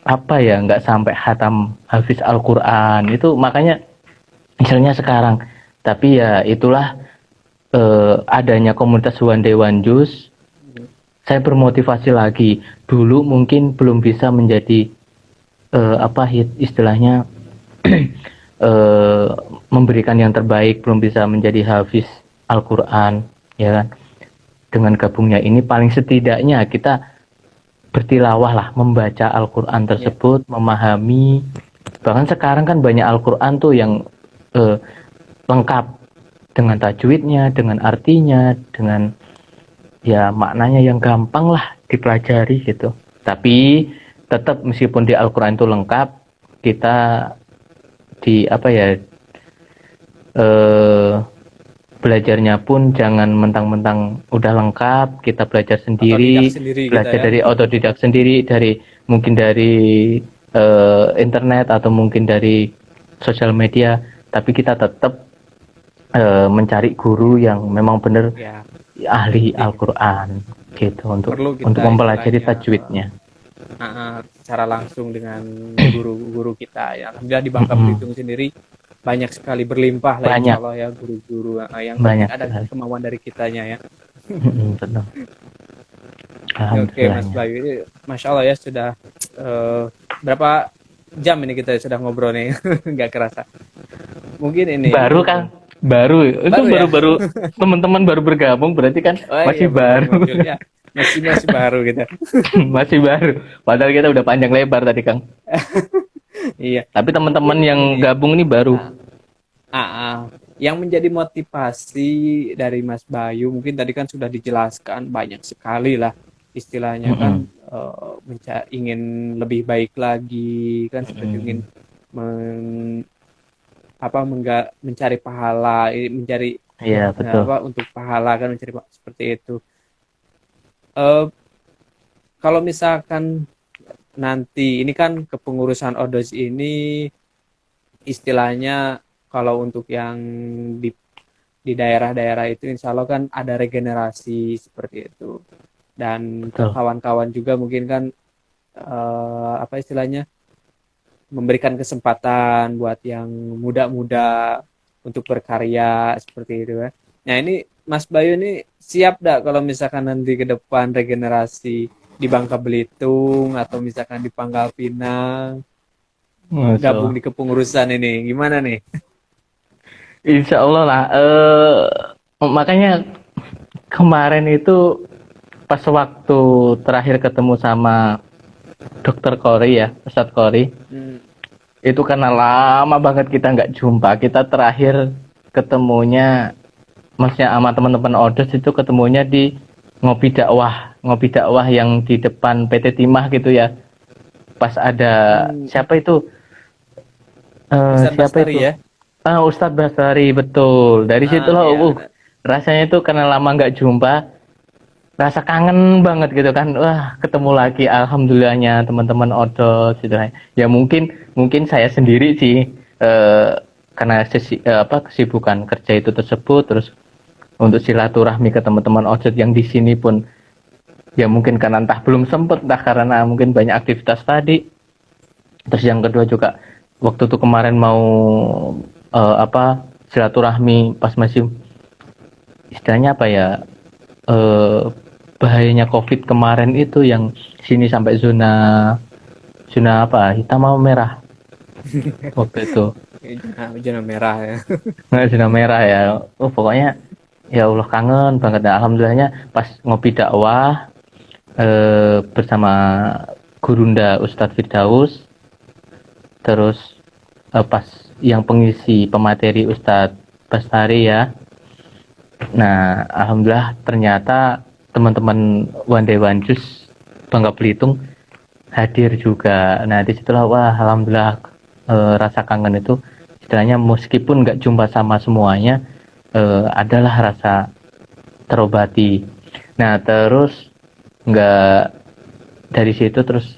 apa ya, nggak sampai hatam hafiz Al-Quran itu, makanya misalnya sekarang. Tapi ya itulah, adanya komunitas One Day One Juice, saya bermotivasi lagi. Dulu mungkin belum bisa menjadi apa istilahnya, eh, memberikan yang terbaik, belum bisa menjadi hafiz Al-Quran, ya kan. Dengan gabungnya ini paling setidaknya kita bertilawah lah, membaca Al-Quran tersebut, memahami. Bahkan sekarang kan banyak Al-Quran tuh yang lengkap dengan tajwidnya, dengan artinya, dengan ya maknanya yang gampang lah dipelajari gitu. Tapi tetap meskipun di Al-Quran itu lengkap, kita di apa ya, belajarnya pun jangan mentang-mentang udah lengkap, kita belajar sendiri, belajar dari otodidak sendiri, dari mungkin dari internet atau mungkin dari sosial media, tapi kita tetap mencari guru yang memang benar ahli Al-Quran gitu, untuk mempelajari tajwidnya secara langsung dengan guru-guru kita ya. Alhamdulillah di Bangka Belitung sendiri banyak sekali, berlimpah lah insya Allah ya guru-guru yang banyak ada sekali kemauan dari kitanya ya. Betul. Oke Mas Bayu, ini Masya Allah ya, sudah berapa jam ini kita sudah ngobrol nih. Nggak kerasa. Mungkin ini baru kan, baru ya? baru teman-teman baru bergabung, berarti kan masih baru ya. masih baru gitu. Masih baru, padahal kita udah panjang lebar tadi Kang. Iya. Tapi teman-teman yang gabung ini baru. Yang menjadi motivasi dari Mas Bayu mungkin tadi kan sudah dijelaskan banyak sekali lah istilahnya kan, ingin lebih baik lagi kan, seperti ingin mencari pahala, mencari betul. untuk pahala kan, mencari seperti itu. Kalau misalkan nanti ini kan kepengurusan ODOJ ini istilahnya, kalau untuk yang di daerah-daerah itu insya Allah kan ada regenerasi seperti itu, dan kawan-kawan juga mungkin kan apa istilahnya, memberikan kesempatan buat yang muda-muda untuk berkarya seperti itu kan. Nah ini Mas Bayu ini siap dak kalau misalkan nanti ke depan regenerasi di Bangka Belitung atau misalkan di Pangkal Pinang gabung di kepengurusan ini, gimana nih? Insya Allah lah. Makanya kemarin itu pas waktu terakhir ketemu sama Dokter Kori ya, Ustadz Kori, itu karena lama banget kita nggak jumpa. Kita terakhir ketemunya, maksudnya sama teman-teman ODOJ itu ketemunya di ngopi dakwah yang di depan PT Timah gitu ya. Pas ada siapa itu? Siapa itu? Ya? Ustadz Bastari, betul. Dari situ loh, rasanya itu karena lama nggak jumpa, rasa kangen banget gitu kan. Wah, ketemu lagi, alhamdulillahnya teman-teman ODOJ gitu. Ya mungkin saya sendiri sih, karena kesibukan kerja itu tersebut, terus untuk silaturahmi ke teman-teman ODOJ yang di sini pun ya mungkin karena entah belum sempet, entah karena mungkin banyak aktivitas tadi. Terus yang kedua juga waktu itu kemarin mau silaturahmi pas masih istilahnya apa ya, bahayanya COVID kemarin itu, yang sini sampai zona apa, hitam atau merah waktu itu. Zona merah ya. Zona merah ya. Pokoknya ya Allah kangen banget. Alhamdulillahnya pas ngopi dakwah bersama Gurunda Ustadz Firdaus, terus pas yang pengisi pemateri Ustadz Bastari ya. Nah, alhamdulillah ternyata teman-teman One Day One Juice Bangka Belitung hadir juga. Nah, disitulah wah alhamdulillah, rasa kangen itu istilahnya meskipun nggak jumpa sama semuanya, adalah rasa terobati. Nah, terus nggak dari situ terus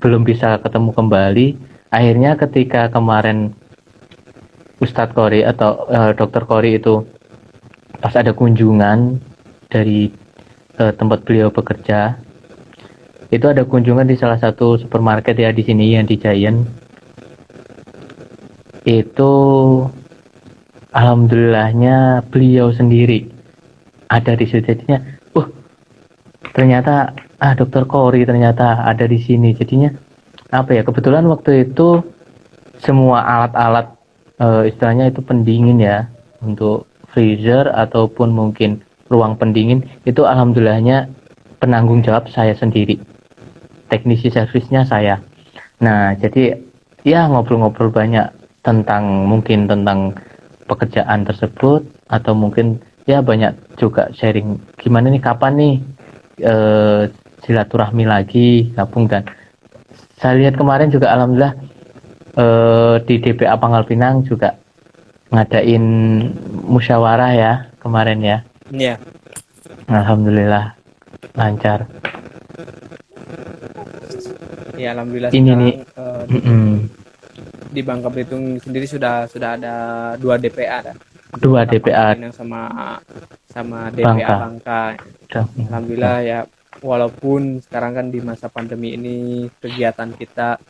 belum bisa ketemu kembali. Akhirnya ketika kemarin Ustadz Kori atau Dokter Kori itu pas ada kunjungan dari tempat beliau bekerja, itu ada kunjungan di salah satu supermarket ya di sini yang di Giant. Itu alhamdulillahnya beliau sendiri ada di situ, jadinya ternyata Dokter Kori ternyata ada di sini. Jadinya apa ya, kebetulan waktu itu semua alat-alat istilahnya itu pendingin ya, untuk freezer ataupun mungkin ruang pendingin itu alhamdulillahnya penanggung jawab saya sendiri, teknisi servisnya saya. Nah jadi ya ngobrol-ngobrol banyak mungkin tentang pekerjaan tersebut, atau mungkin ya banyak juga sharing gimana nih, kapan nih silaturahmi lagi gabung. Dan saya lihat kemarin juga alhamdulillah di DPA Pangkal Pinang juga ngadain musyawarah ya kemarin ya. Iya. Alhamdulillah lancar. Ya alhamdulillah Ini sekarang nih, di Bangka Belitung sendiri sudah ada 2 DPA kan. dua DPA Pinang sama sama DPA Bangka. Alhamdulillah ya, walaupun sekarang kan di masa pandemi ini kegiatan kita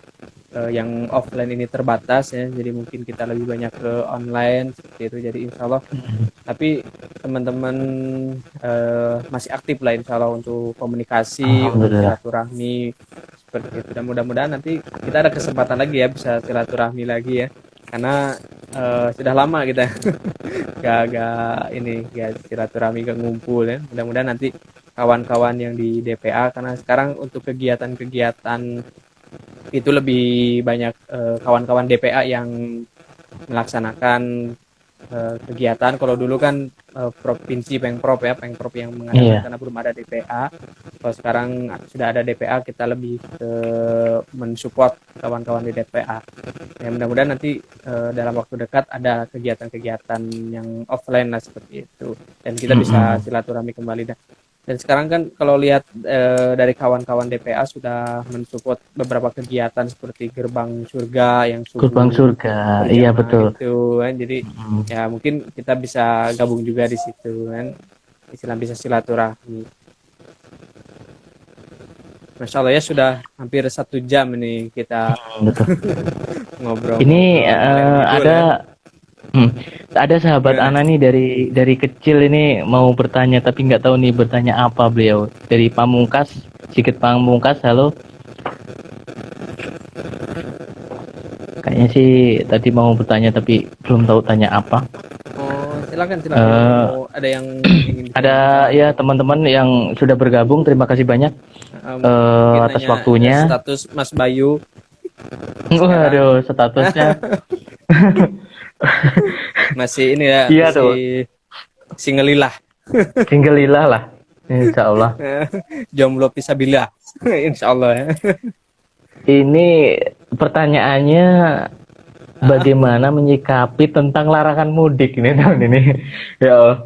yang offline ini terbatas ya, jadi mungkin kita lebih banyak ke online seperti itu. Jadi insya Allah, tapi teman-teman masih aktif lah insya Allah untuk komunikasi, untuk silaturahmi seperti itu. Dan mudah-mudahan nanti kita ada kesempatan lagi ya bisa silaturahmi lagi ya, karena sudah lama kita gak silaturahmi, gak ngumpul ya. Mudah-mudahan nanti kawan-kawan yang di DPA, karena sekarang untuk kegiatan-kegiatan itu lebih banyak kawan-kawan DPA yang melaksanakan kegiatan. Kalau dulu kan provinsi Pengprov yang mengadakan, karena belum ada DPA. Kalau sekarang sudah ada DPA, kita lebih mensupport kawan-kawan di DPA. Ya, mudah-mudahan nanti dalam waktu dekat ada kegiatan-kegiatan yang offline lah seperti itu, dan kita bisa silaturahmi kembali. Dan sekarang kan kalau lihat dari kawan-kawan DPA sudah mensupport beberapa kegiatan seperti Gerbang Surga yang Gerbang Surga, iya betul. Itu kan, jadi ya mungkin kita bisa gabung juga di situ kan, bisa silaturahmi. Masya Allah ya, sudah hampir 1 jam ini kita ngobrol. Ini ada sahabat Ana nih dari kecil ini mau bertanya, tapi nggak tahu nih bertanya apa beliau. Dari Pamungkas, Sigit Pamungkas, halo. Kayaknya sih tadi mau bertanya tapi belum tahu tanya apa. Oh, silakan. Ada yang ingin ada ya teman-teman yang sudah bergabung, terima kasih banyak atas waktunya. Status Mas Bayu. Waduh, statusnya masih ini ya, iya masih tuh. Singgelilah lah, insya Allah. Jomblo pisabilillah, insya Allah ya. Ini pertanyaannya, bagaimana menyikapi tentang larangan mudik ini tahun ini? Ya,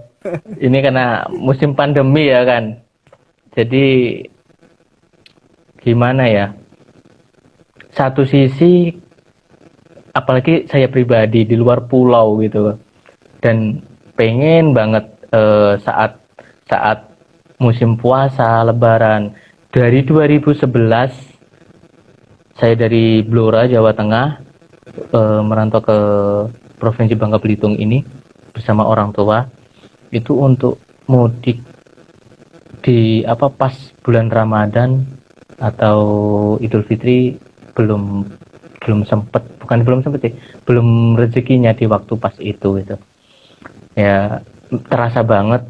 ini karena musim pandemi ya kan. Jadi gimana ya? Satu sisi, apalagi saya pribadi di luar pulau gitu, dan pengen banget saat musim puasa Lebaran dari 2011, saya dari Blora Jawa Tengah merantau ke Provinsi Bangka Belitung ini bersama orang tua, itu untuk mudik di pas bulan Ramadan atau Idul Fitri belum sempet, belum rezekinya di waktu pas itu gitu. Ya terasa banget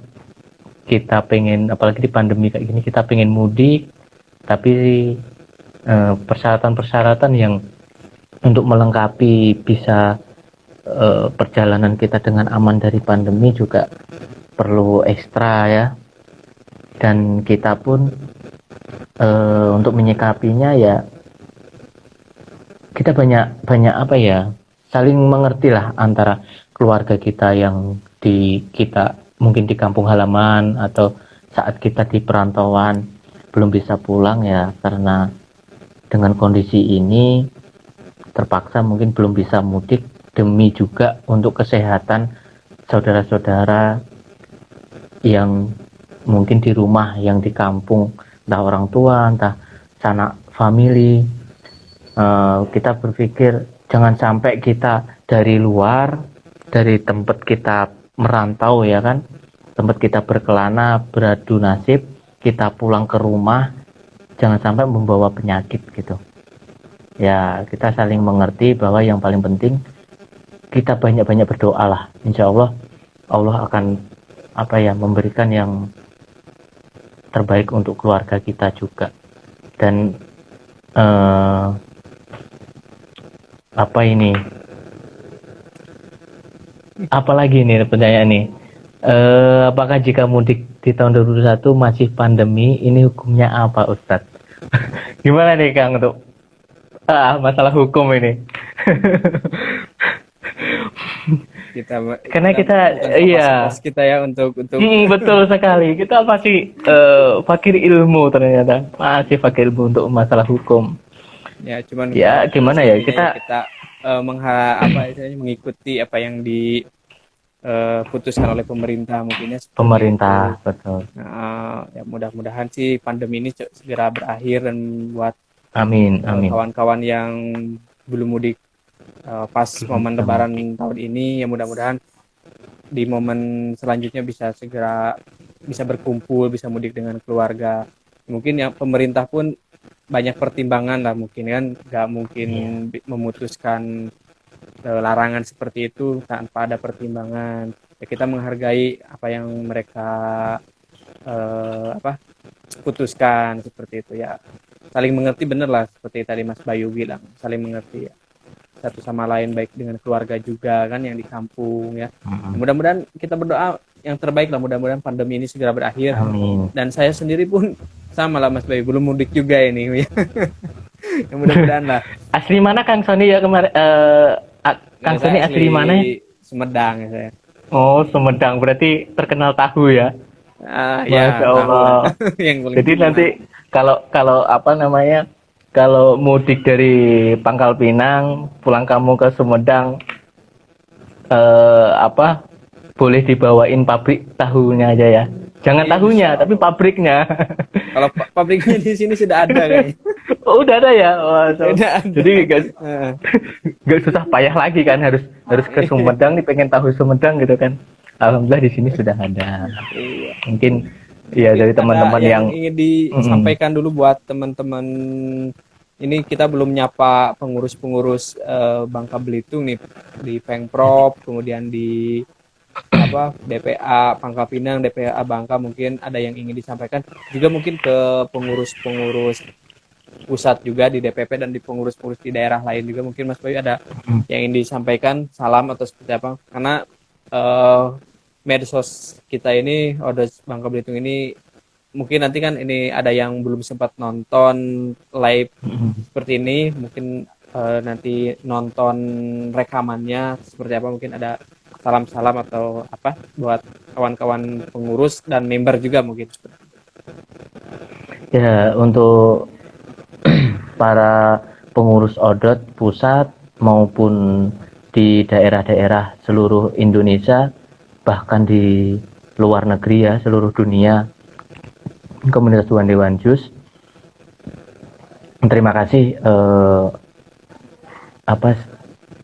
kita pengen, apalagi di pandemi kayak gini, kita pengen mudik, tapi persyaratan-persyaratan yang untuk melengkapi bisa perjalanan kita dengan aman dari pandemi juga perlu ekstra ya. Dan kita pun untuk menyikapinya ya kita banyak saling mengerti lah antara keluarga kita yang kita mungkin di kampung halaman atau saat kita di perantauan belum bisa pulang ya karena dengan kondisi ini terpaksa mungkin belum bisa mudik demi juga untuk kesehatan saudara-saudara yang mungkin di rumah, yang di kampung, entah orang tua, entah sanak family. Kita berpikir jangan sampai kita dari luar, dari tempat kita merantau ya kan, tempat kita berkelana, beradu nasib, kita pulang ke rumah, jangan sampai membawa penyakit gitu. Ya kita saling mengerti bahwa yang paling penting kita banyak-banyak berdoa lah. Insya Allah Allah akan memberikan yang terbaik untuk keluarga kita juga. Dan apalagi nih pertanyaan nih, apakah jika mudik di tahun 2021 masih pandemi, ini hukumnya apa Ustadz? Gimana nih Kang untuk masalah hukum ini? Karena kita iya kita ya untuk betul sekali, kita masih fakir ilmu, ternyata masih fakir ilmu untuk masalah hukum. Ya cuman ya gimana ya kita mengikuti apa yang diputuskan oleh pemerintah mungkin ya pemerintah itu. Betul. Ya mudah-mudahan sih pandemi ini segera berakhir dan buat amin kawan-kawan yang belum mudik pas momen lebaran tahun ini, ya mudah-mudahan di momen selanjutnya bisa segera bisa berkumpul, bisa mudik dengan keluarga. Mungkin ya pemerintah pun banyak pertimbangan lah, mungkin kan nggak mungkin memutuskan larangan seperti itu tanpa ada pertimbangan. Ya kita menghargai apa yang mereka putuskan seperti itu ya. Saling mengerti, bener lah seperti tadi Mas Bayu bilang, saling mengerti ya, satu sama lain, baik dengan keluarga juga kan yang di kampung ya. Mudah-mudahan kita berdoa yang terbaik lah, mudah-mudahan pandemi ini segera berakhir. Amin. Dan saya sendiri pun sama lah Mas Bayu, belum mudik juga ini. Ya mudah-mudahan lah. Asli mana Kang Sony ya kemarin? Kang Sony asli mana ya? Sumedang ya saya. Oh Sumedang, berarti terkenal tahu ya? Ya, Allah. Jadi nanti kalau kalau mudik dari Pangkal Pinang pulang kamu ke Sumedang, boleh dibawain pabrik tahunya aja ya. Jangan tahunya, tapi pabriknya. Kalau pabriknya di sini sudah ada kayaknya. Oh, udah ada ya. Jadi gak susah payah lagi kan, harus ke Sumedang nih, pengen tahu Sumedang gitu kan. Alhamdulillah di sini sudah ada. Mungkin ya dari teman-teman yang ingin disampaikan dulu buat teman-teman ini, kita belum nyapa pengurus-pengurus Bangka Belitung nih, di Pengprov, kemudian di DPA Pangkal Pinang, DPA Bangka, mungkin ada yang ingin disampaikan juga, mungkin ke pengurus-pengurus pusat juga di DPP dan di pengurus-pengurus di daerah lain juga, mungkin Mas Bayu ada yang ingin disampaikan, salam atau seperti apa, karena medsos kita ini, Odos Bangka Belitung ini, mungkin nanti kan ini ada yang belum sempat nonton live seperti ini, mungkin nanti nonton rekamannya seperti apa, mungkin ada salam-salam atau apa buat kawan-kawan pengurus dan member juga mungkin. Ya, untuk para pengurus ODOT pusat maupun di daerah-daerah seluruh Indonesia, bahkan di luar negeri ya, seluruh dunia, komunitas Tuan Dewan Jus, terima kasih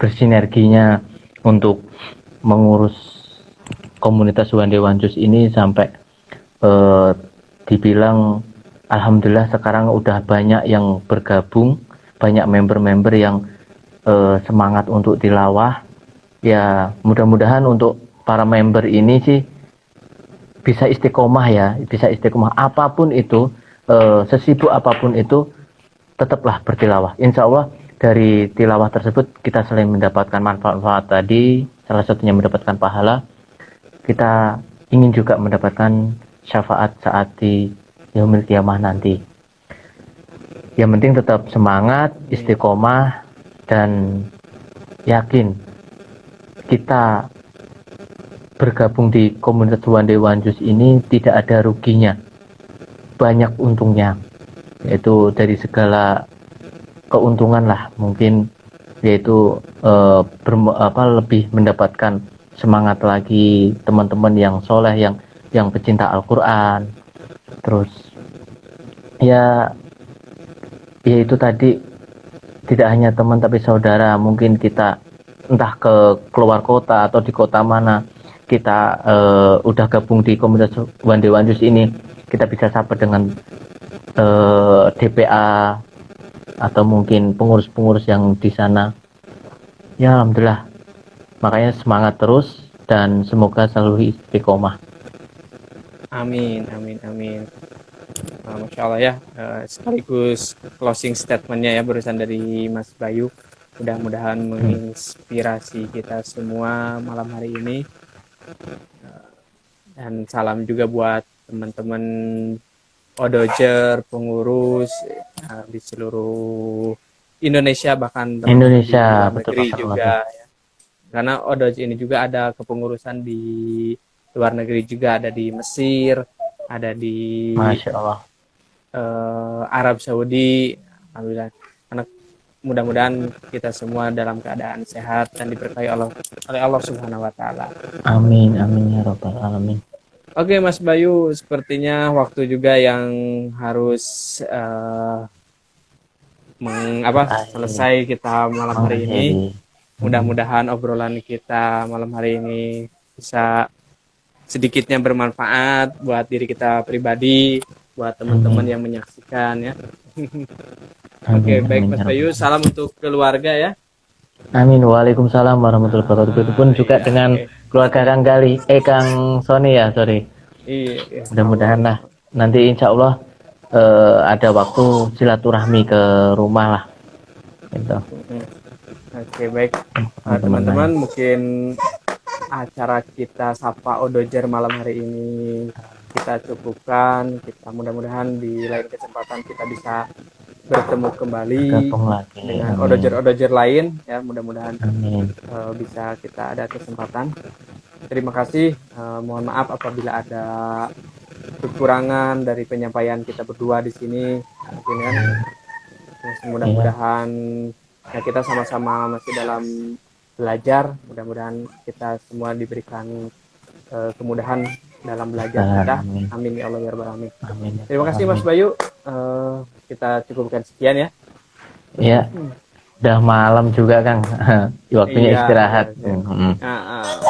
bersinerginya untuk mengurus komunitas Tuan Dewan Jus ini sampai dibilang alhamdulillah sekarang udah banyak yang bergabung, banyak member-member yang semangat untuk tilawah. Ya mudah-mudahan untuk para member ini sih bisa istiqomah ya, bisa istiqomah apapun itu, sesibuk apapun itu, tetaplah bertilawah. Insya Allah dari tilawah tersebut kita selain mendapatkan manfaat tadi, salah satunya mendapatkan pahala, kita ingin juga mendapatkan syafaat saat di yaumil qiyamah nanti. Yang penting tetap semangat, istiqomah, dan yakin kita bergabung di komunitas One Day One Juice ini tidak ada ruginya, banyak untungnya, yaitu dari segala keuntungan lah mungkin, yaitu lebih mendapatkan semangat lagi teman-teman yang soleh, yang pecinta Al-Quran. Terus ya itu tadi, tidak hanya teman tapi saudara. Mungkin kita entah ke keluar kota atau di kota mana, kita udah gabung di komunitas One Day One Juice ini, kita bisa sapa dengan DPA atau mungkin pengurus-pengurus yang di sana. Ya alhamdulillah, makanya semangat terus dan semoga selalu istiqomah. Amin, amin, amin. Masya Allah ya, sekaligus closing statementnya ya barusan dari Mas Bayu. Mudah-mudahan menginspirasi kita semua malam hari ini. Dan salam juga buat teman-teman Odojer, pengurus di seluruh Indonesia, bahkan teman-teman di Indonesia, luar betul negeri Pak juga ya. Karena Odojer ini juga ada kepengurusan di luar negeri juga, ada di Mesir, ada di Masya Allah. Arab Saudi. Alhamdulillah. Karena mudah-mudahan kita semua dalam keadaan sehat dan diberkahi oleh Allah Subhanahu wa taala. Amin, amin ya rabbal alamin. Oke Mas Bayu, sepertinya waktu juga yang harus selesai kita malam hari ini. Mudah-mudahan obrolan kita malam hari ini bisa sedikitnya bermanfaat buat diri kita pribadi, buat teman-teman yang menyaksikan ya. Oke, baik Mas Bayu, salam untuk keluarga ya. Amin. Waalaikumsalam warahmatullahi wabarakatuh. Itu pun juga dengan keluarga Kang Gali, Kang Sony ya, sorry. Iya. Mudah-mudahan lah nanti insya Allah ada waktu silaturahmi ke rumah lah. Gitu. Oke, baik. Teman-teman, mungkin acara kita Sapa Odojer malam hari ini kita cukupkan. Kita mudah-mudahan di lain kesempatan kita bisa bertemu kembali dengan odojer-odojer lain ya, mudah-mudahan bisa kita ada kesempatan. Terima kasih, mohon maaf apabila ada kekurangan dari penyampaian kita berdua di sini mungkin kan. Mudah-mudahan ya kita sama-sama masih dalam belajar, mudah-mudahan kita semua diberikan kemudahan dalam belajar kita. Amin ya Allah ya rabbal alamin. Terima kasih Mas Bayu. Kita cukupkan sekian ya. Iya. Udah malam juga Kang. Waktunya istirahat.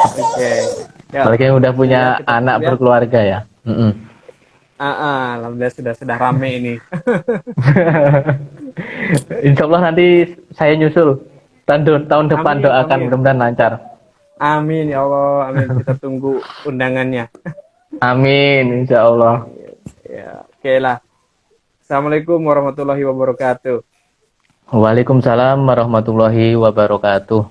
Oke. Apalagi udah punya anak berkeluarga ya. Alhamdulillah sudah rame ini. Insya Allah nanti saya nyusul tahun depan, doakan mudah-mudahan lancar. Amin ya Allah, amin. Kita tunggu undangannya. Amin, insya Allah. Ya, oke lah. Assalamualaikum warahmatullahi wabarakatuh. Waalaikumsalam warahmatullahi wabarakatuh.